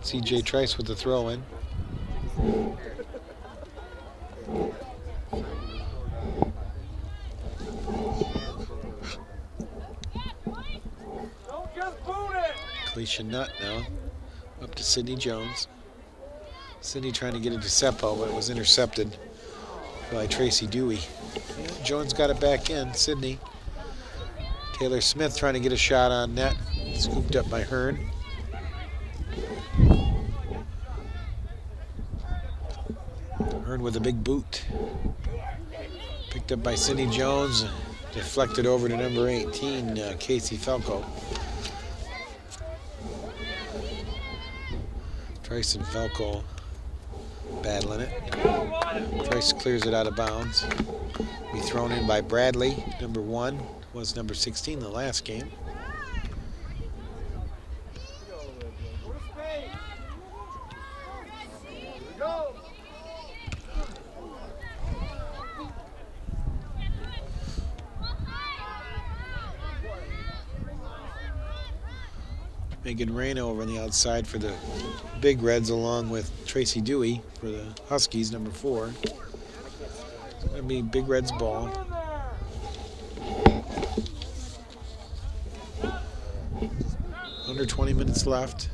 C.J. Trice with the throw-in. Kalisha Nutt now up to Sydney Jones. Sydney trying to get it to Seppo, but it was intercepted by Tracy Dewey. Yeah, Jones got it back in. Sydney. Taylor Smith trying to get a shot on net. Scooped up by Hearn. Hearn with a big boot. Picked up by Sydney Jones. Deflected over to number 18, Casey Falco. Trice and Falco battling it. Trice clears it out of bounds. Be thrown in by Bradley, number 1. Was number 16 the last game. Megan Reyna over on the outside for the Big Reds, along with Tracy Dewey for the Huskies, number 4. It's going to be Big Reds ball. Under 20 minutes left.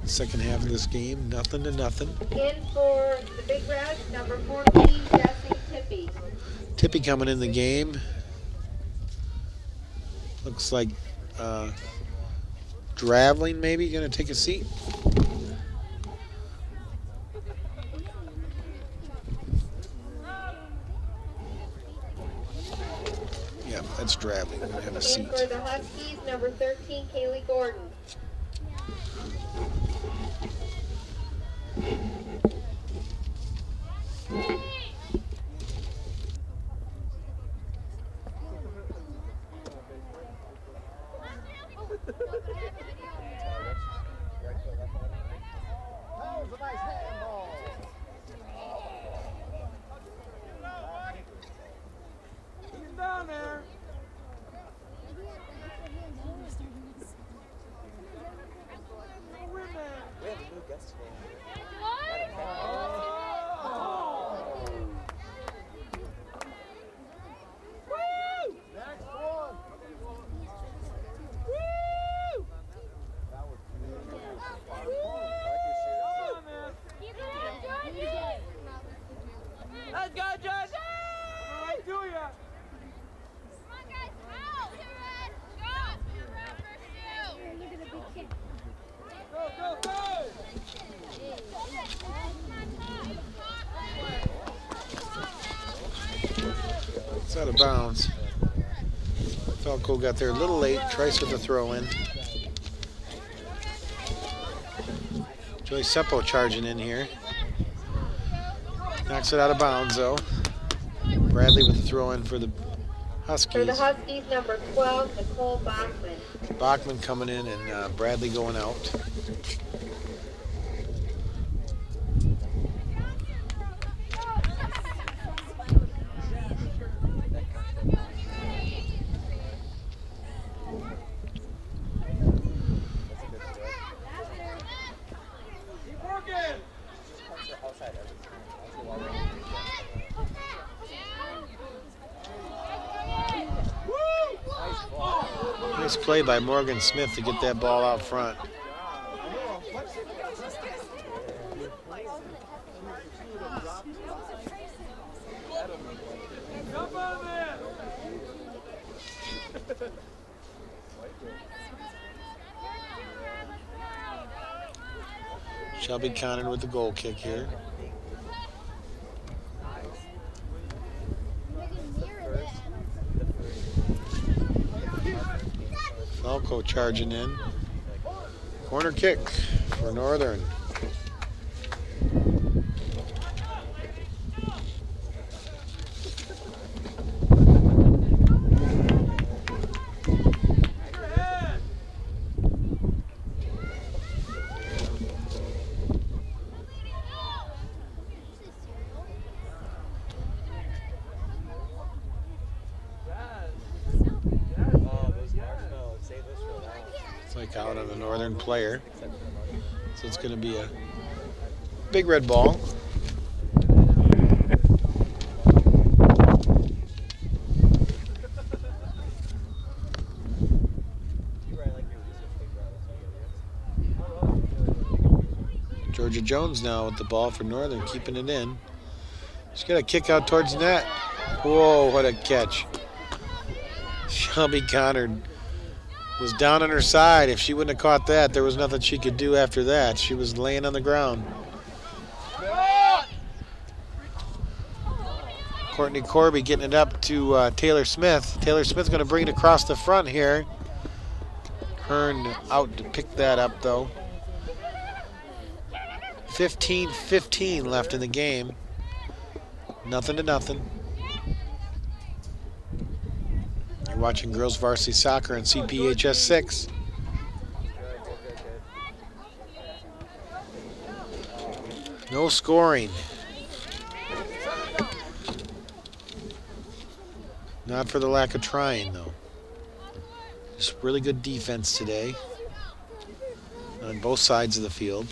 Second half of this game, 0-0. In for the Big Reds, number 14, Jesse Tippy. Tippy coming in the game. Looks like Draveling maybe going to take a seat. Yeah, that's Draveling. Going to have a seat. In for the Huskies, number 13, Kaylee Gordon. It's out of bounds. Falco got there a little late. Trice with the throw in. Joey Seppo charging in here. Knocks it out of bounds though. Bradley with the throw in for the Huskies. For the Huskies, number 12, Nicole Bachman. Bachman coming in and Bradley going out. Nice play by Morgan Smith to get that ball out front. Shelby Conner with the goal kick here. Falco charging in. Corner kick for Northern. Out on the Northern player. So it's going to be a big red ball. Georgia Jones now with the ball for Northern, keeping it in. She's got a kick out towards net. Whoa, what a catch. Shelby Conner was down on her side. If she wouldn't have caught that, there was nothing she could do after that. She was laying on the ground. Courtney Corby getting it up to Taylor Smith. Taylor Smith's going to bring it across the front here. Hearn out to pick that up, though. 15-15 left in the game. Nothing to nothing. You're watching Girls Varsity Soccer on CPHS 6. No scoring. Not for the lack of trying, though. Just really good defense today on both sides of the field.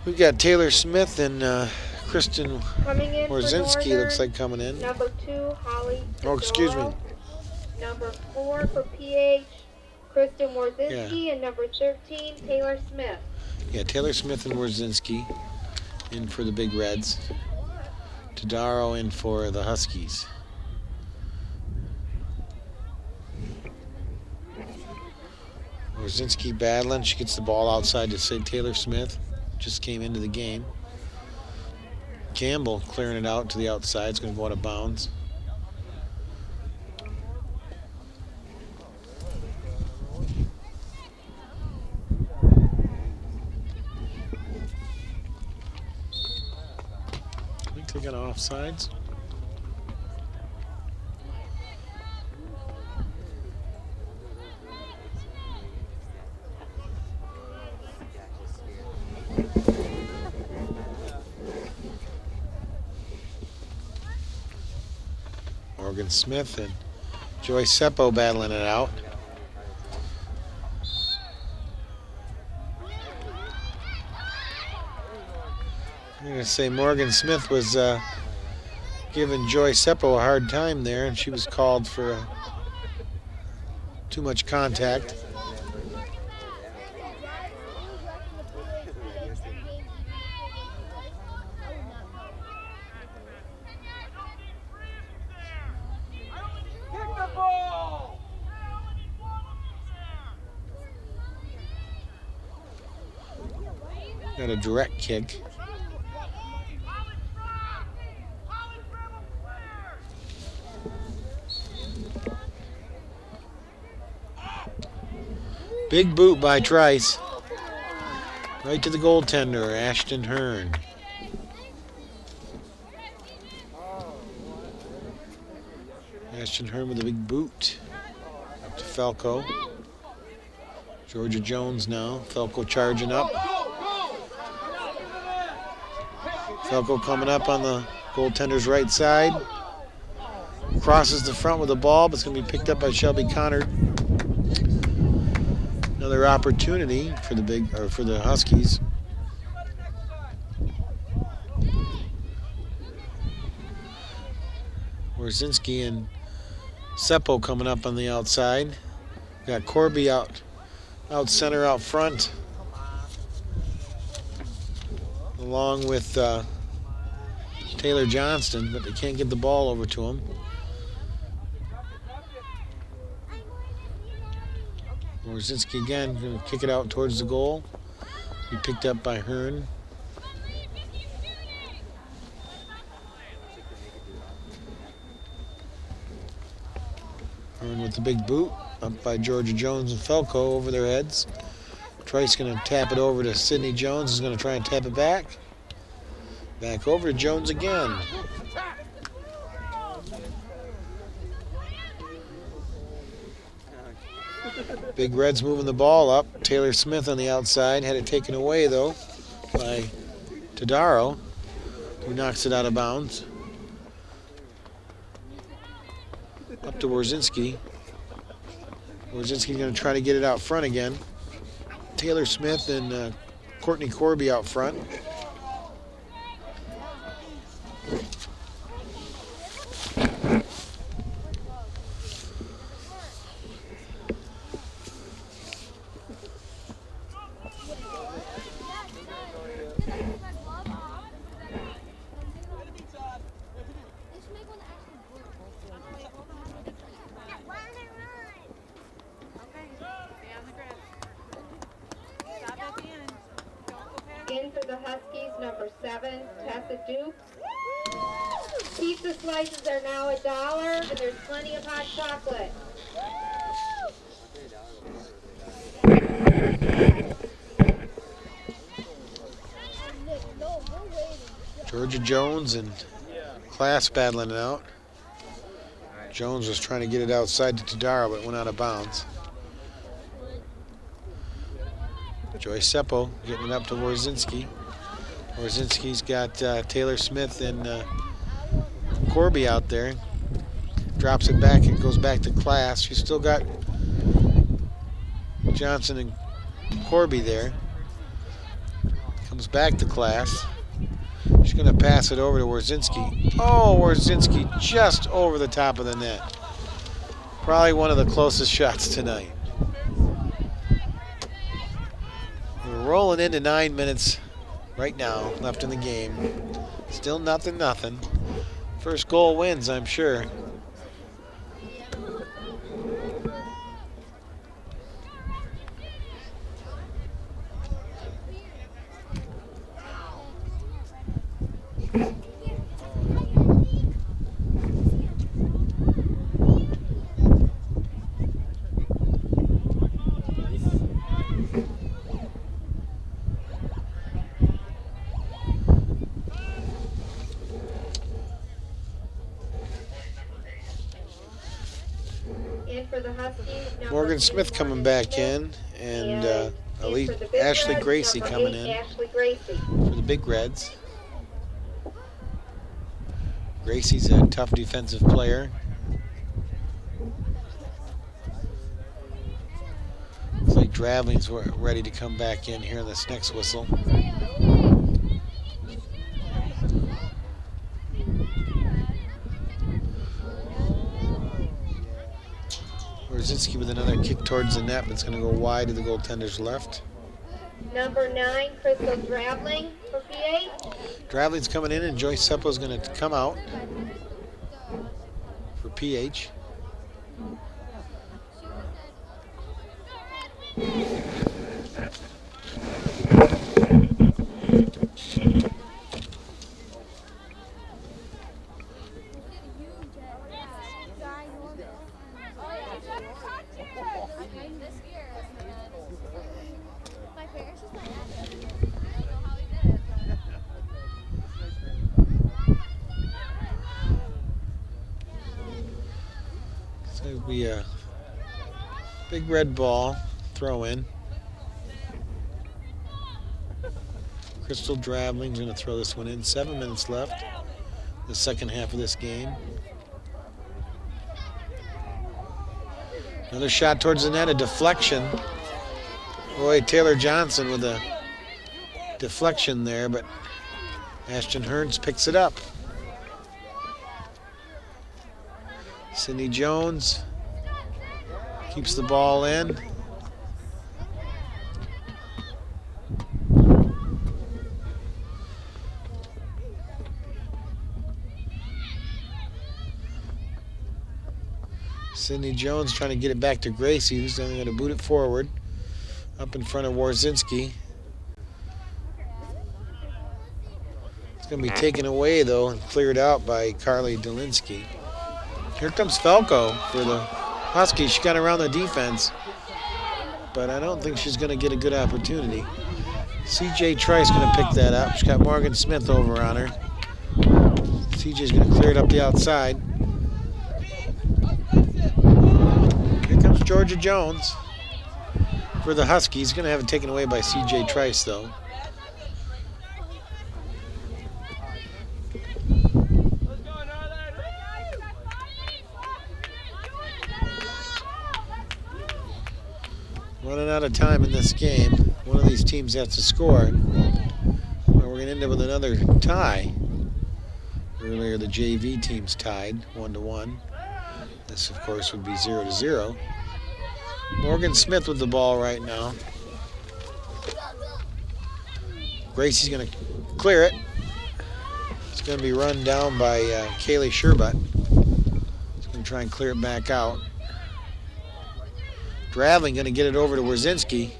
We've got Taylor Smith and Kristen Warzinski looks like coming in. Number 2, Holly. Oh, excuse me. Number 4 for PH, Kristen Warzinski, and number 13, Taylor Smith. Yeah, Taylor Smith and Warzinski in for the Big Reds. Tadaro in for the Huskies. Warzinski battling. She gets the ball outside to say Taylor Smith. Just came into the game. Campbell clearing it out to the outside. It's going to go out of bounds. I think they got offsides. Morgan Smith and Joy Seppo battling it out. I'm going to say Morgan Smith was giving Joy Seppo a hard time there, and she was called for too much contact. Got a direct kick. Big boot by Trice. Right to the goaltender, Ashton Hearn. Ashton Hearn with a big boot. Up to Falco. Georgia Jones now. Falco charging up. Falco coming up on the goaltender's right side. Crosses the front with the ball, but it's going to be picked up by Shelby Connard. Another opportunity for the Huskies. Warzinski and Seppo coming up on the outside. Got Corby out center, out front, along with Taylor Johnston, but they can't get the ball over to him. Warzinski again going to kick it out towards the goal. Be picked up by Hearn. Hearn with the big boot, up by Georgia Jones and Falco over their heads. Trice going to tap it over to Sydney Jones. Is going to try and tap it back. Back over to Jones again. Big Reds moving the ball up. Taylor Smith on the outside. Had it taken away, though, by Tadaro, who knocks it out of bounds. Up to Warzinski. Warzinski going to try to get it out front again. Taylor Smith and Courtney Corby out front. Duke. Pizza slices are now $1, and there's plenty of hot chocolate. Georgia Jones and Class battling it out. Jones was trying to get it outside to Tadaro, but it went out of bounds. Joyce Seppo getting it up to Warzinski. Warzinski's got Taylor Smith and Corby out there. Drops it back and goes back to Class. She's still got Johnson and Corby there. Comes back to Class. She's going to pass it over to Warzinski. Oh, Warzinski just over the top of the net. Probably one of the closest shots tonight. We're rolling into 9 minutes right now left in the game. Still nothing. First goal wins, I'm sure. Morgan Smith coming back in, and Ashley Gracie coming in for the Big Reds. Gracie's a tough defensive player. Looks like Dravling's ready to come back in here in this next whistle. Warzinski with another kick towards the net, but it's going to go wide to the goaltender's left. Number 9, Crystal Dravling for PA. Dravling's coming in, and Joyce Seppo's going to come out for PH. It'll be a big red ball throw in. Crystal Dravling's going to throw this one in. 7 minutes left, the second half of this game. Another shot towards the net, a deflection. Boy, Taylor Johnson with a deflection there, but Ashton Hearns picks it up. Cindy Jones keeps the ball in. Cindy Jones trying to get it back to Gracie, who's only going to boot it forward up in front of Warzinski. It's going to be taken away, though, and cleared out by Carly Dolinsky. Here comes Falco for the Huskies. She got around the defense, but I don't think she's going to get a good opportunity. CJ Trice going to pick that up. She's got Morgan Smith over on her. CJ's going to clear it up the outside. Here comes Georgia Jones for the Huskies. Going to have it taken away by CJ Trice, though. Running out of time in this game. One of these teams has to score. We're going to end up with another tie. Earlier the JV teams tied 1-1. This, of course, would be 0-0. Morgan Smith with the ball right now. Gracie's going to clear it. It's going to be run down by Kaylee Sherbut. He's going to try and clear it back out. Dravling going to get it over to Warzinski.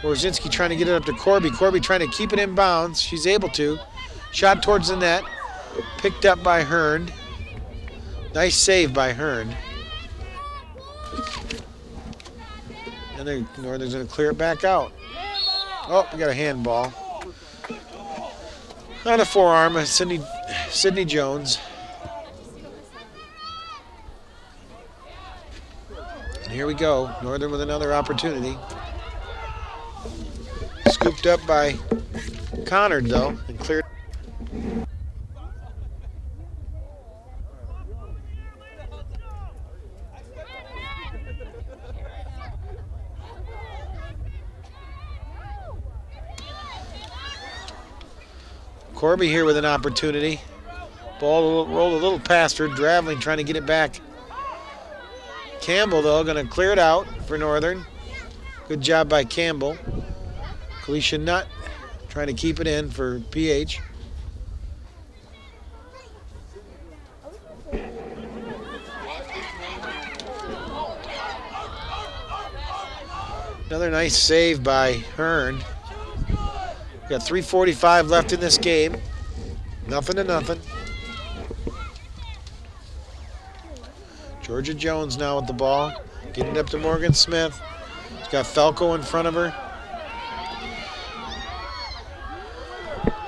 Borzinski trying to get it up to Corby. Corby trying to keep it in bounds. She's able to. Shot towards the net. Picked up by Hearn. Nice save by Hearn. And then Northern's going to clear it back out. Oh, we got a handball. On a forearm of Sydney Jones. And here we go. Northern with another opportunity. Scooped up by Connard, though, and cleared. Corby here with an opportunity. Ball rolled a little past her. Draveling trying to get it back. Campbell, though, going to clear it out for Northern. Good job by Campbell. Kalisha Nutt trying to keep it in for PH. Another nice save by Hearn. Got 3:45 left in this game. Nothing to nothing. Georgia Jones now with the ball. Getting it up to Morgan Smith. She's got Falco in front of her.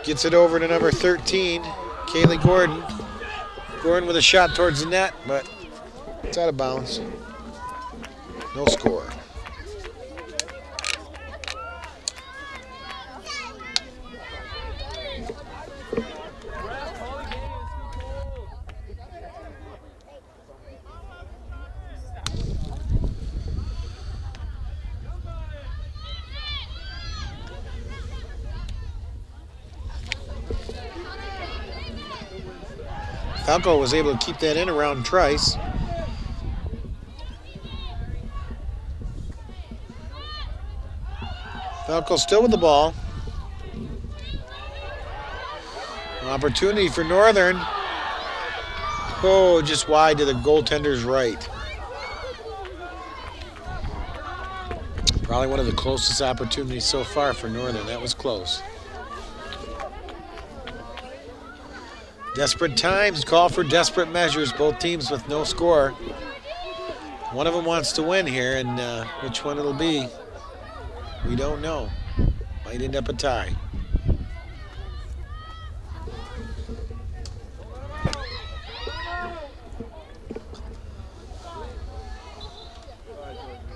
Gets it over to number 13, Kaylee Gordon. Gordon with a shot towards the net, but it's out of bounds. No score. Falco was able to keep that in around Trice. Falco still with the ball. An opportunity for Northern. Oh, just wide to the goaltender's right. Probably one of the closest opportunities so far for Northern. That was close. Desperate times call for desperate measures. Both teams with no score. One of them wants to win here, and which one it'll be, we don't know. Might end up a tie.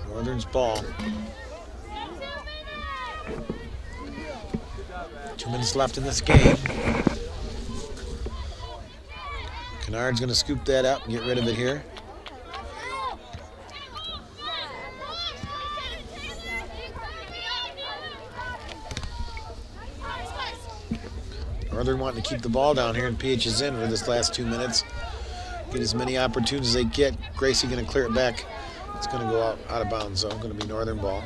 Northern's ball. 2 minutes left in this game. Kennard's going to scoop that up and get rid of it here. Northern wanting to keep the ball down here, and PH is in for this last 2 minutes. Get as many opportunities as they get. Gracie going to clear it back. It's going to go out of bounds, so going to be Northern ball.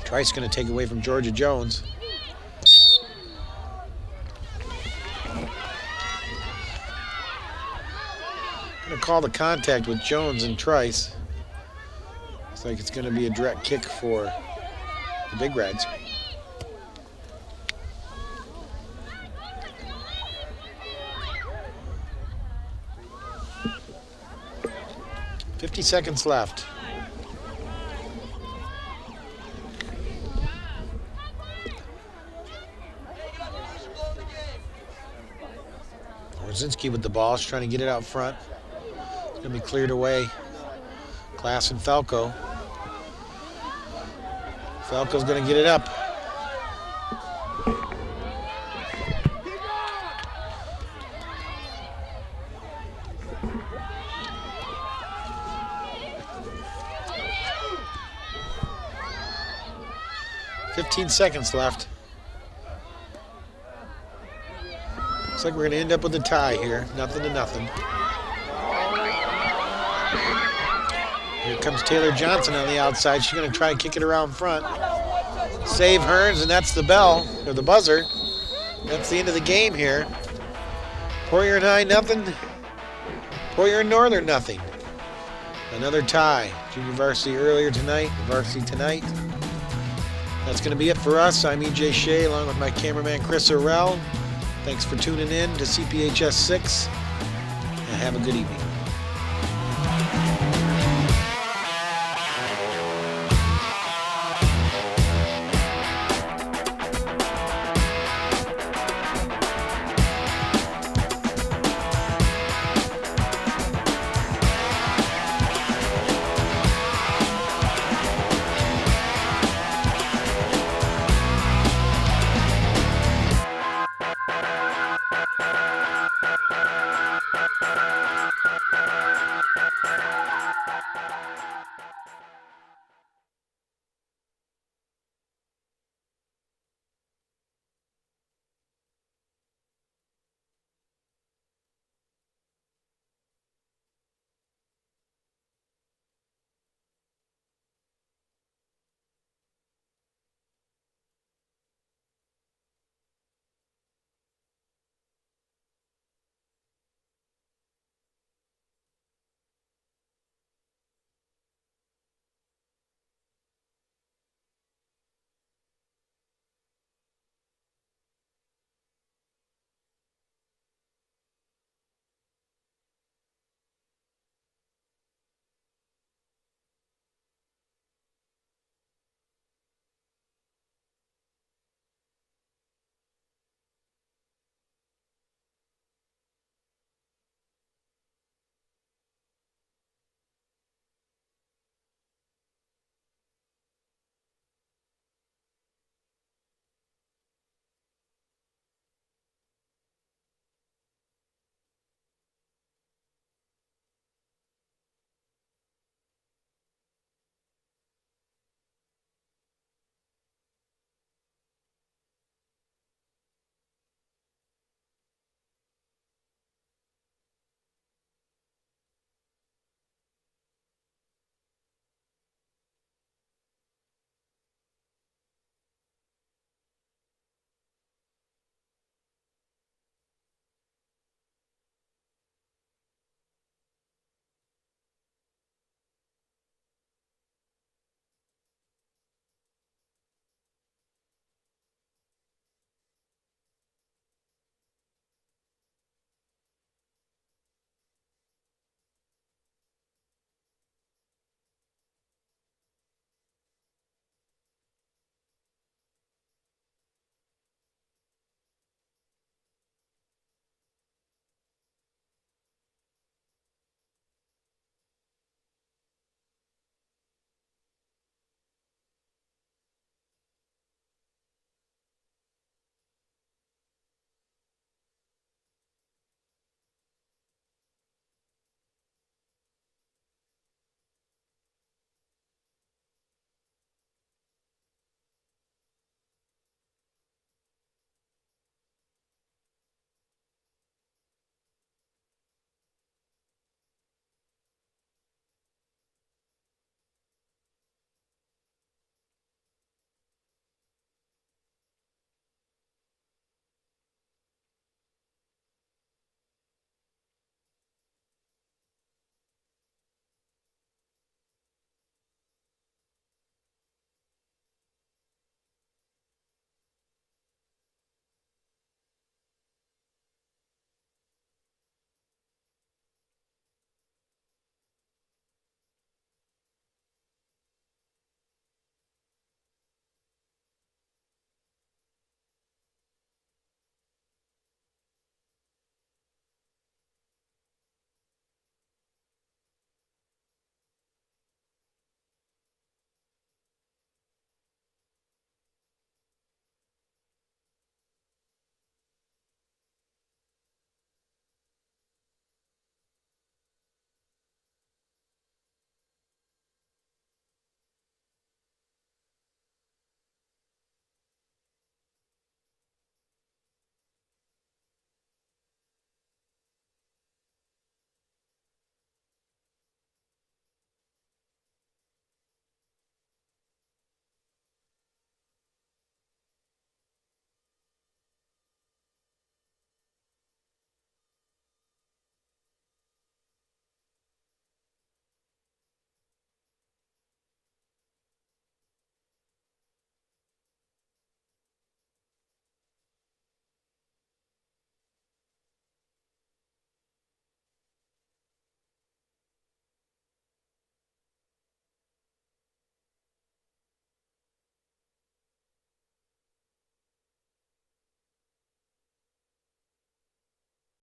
Trice going to take away from Georgia Jones. Going to call the contact with Jones and Trice. Looks like it's going to be a direct kick for the Big Reds. .50 seconds left. Brzezinski with the ball. She's trying to get it out front. It's going to be cleared away. Glass and Falco. Falco's going to get it up. .15 seconds left. Looks like we're going to end up with a tie here. Nothing to nothing. Here comes Taylor Johnson on the outside. She's going to try and kick it around front. Save Hearns, and that's the bell, or the buzzer. That's the end of the game here. Poyer and High, nothing. Poyer and Northern, nothing. Another tie. Junior varsity earlier tonight, varsity tonight. That's going to be it for us. I'm E.J. Shea, along with my cameraman Chris Orell. Thanks for tuning in to CPHS 6, and have a good evening.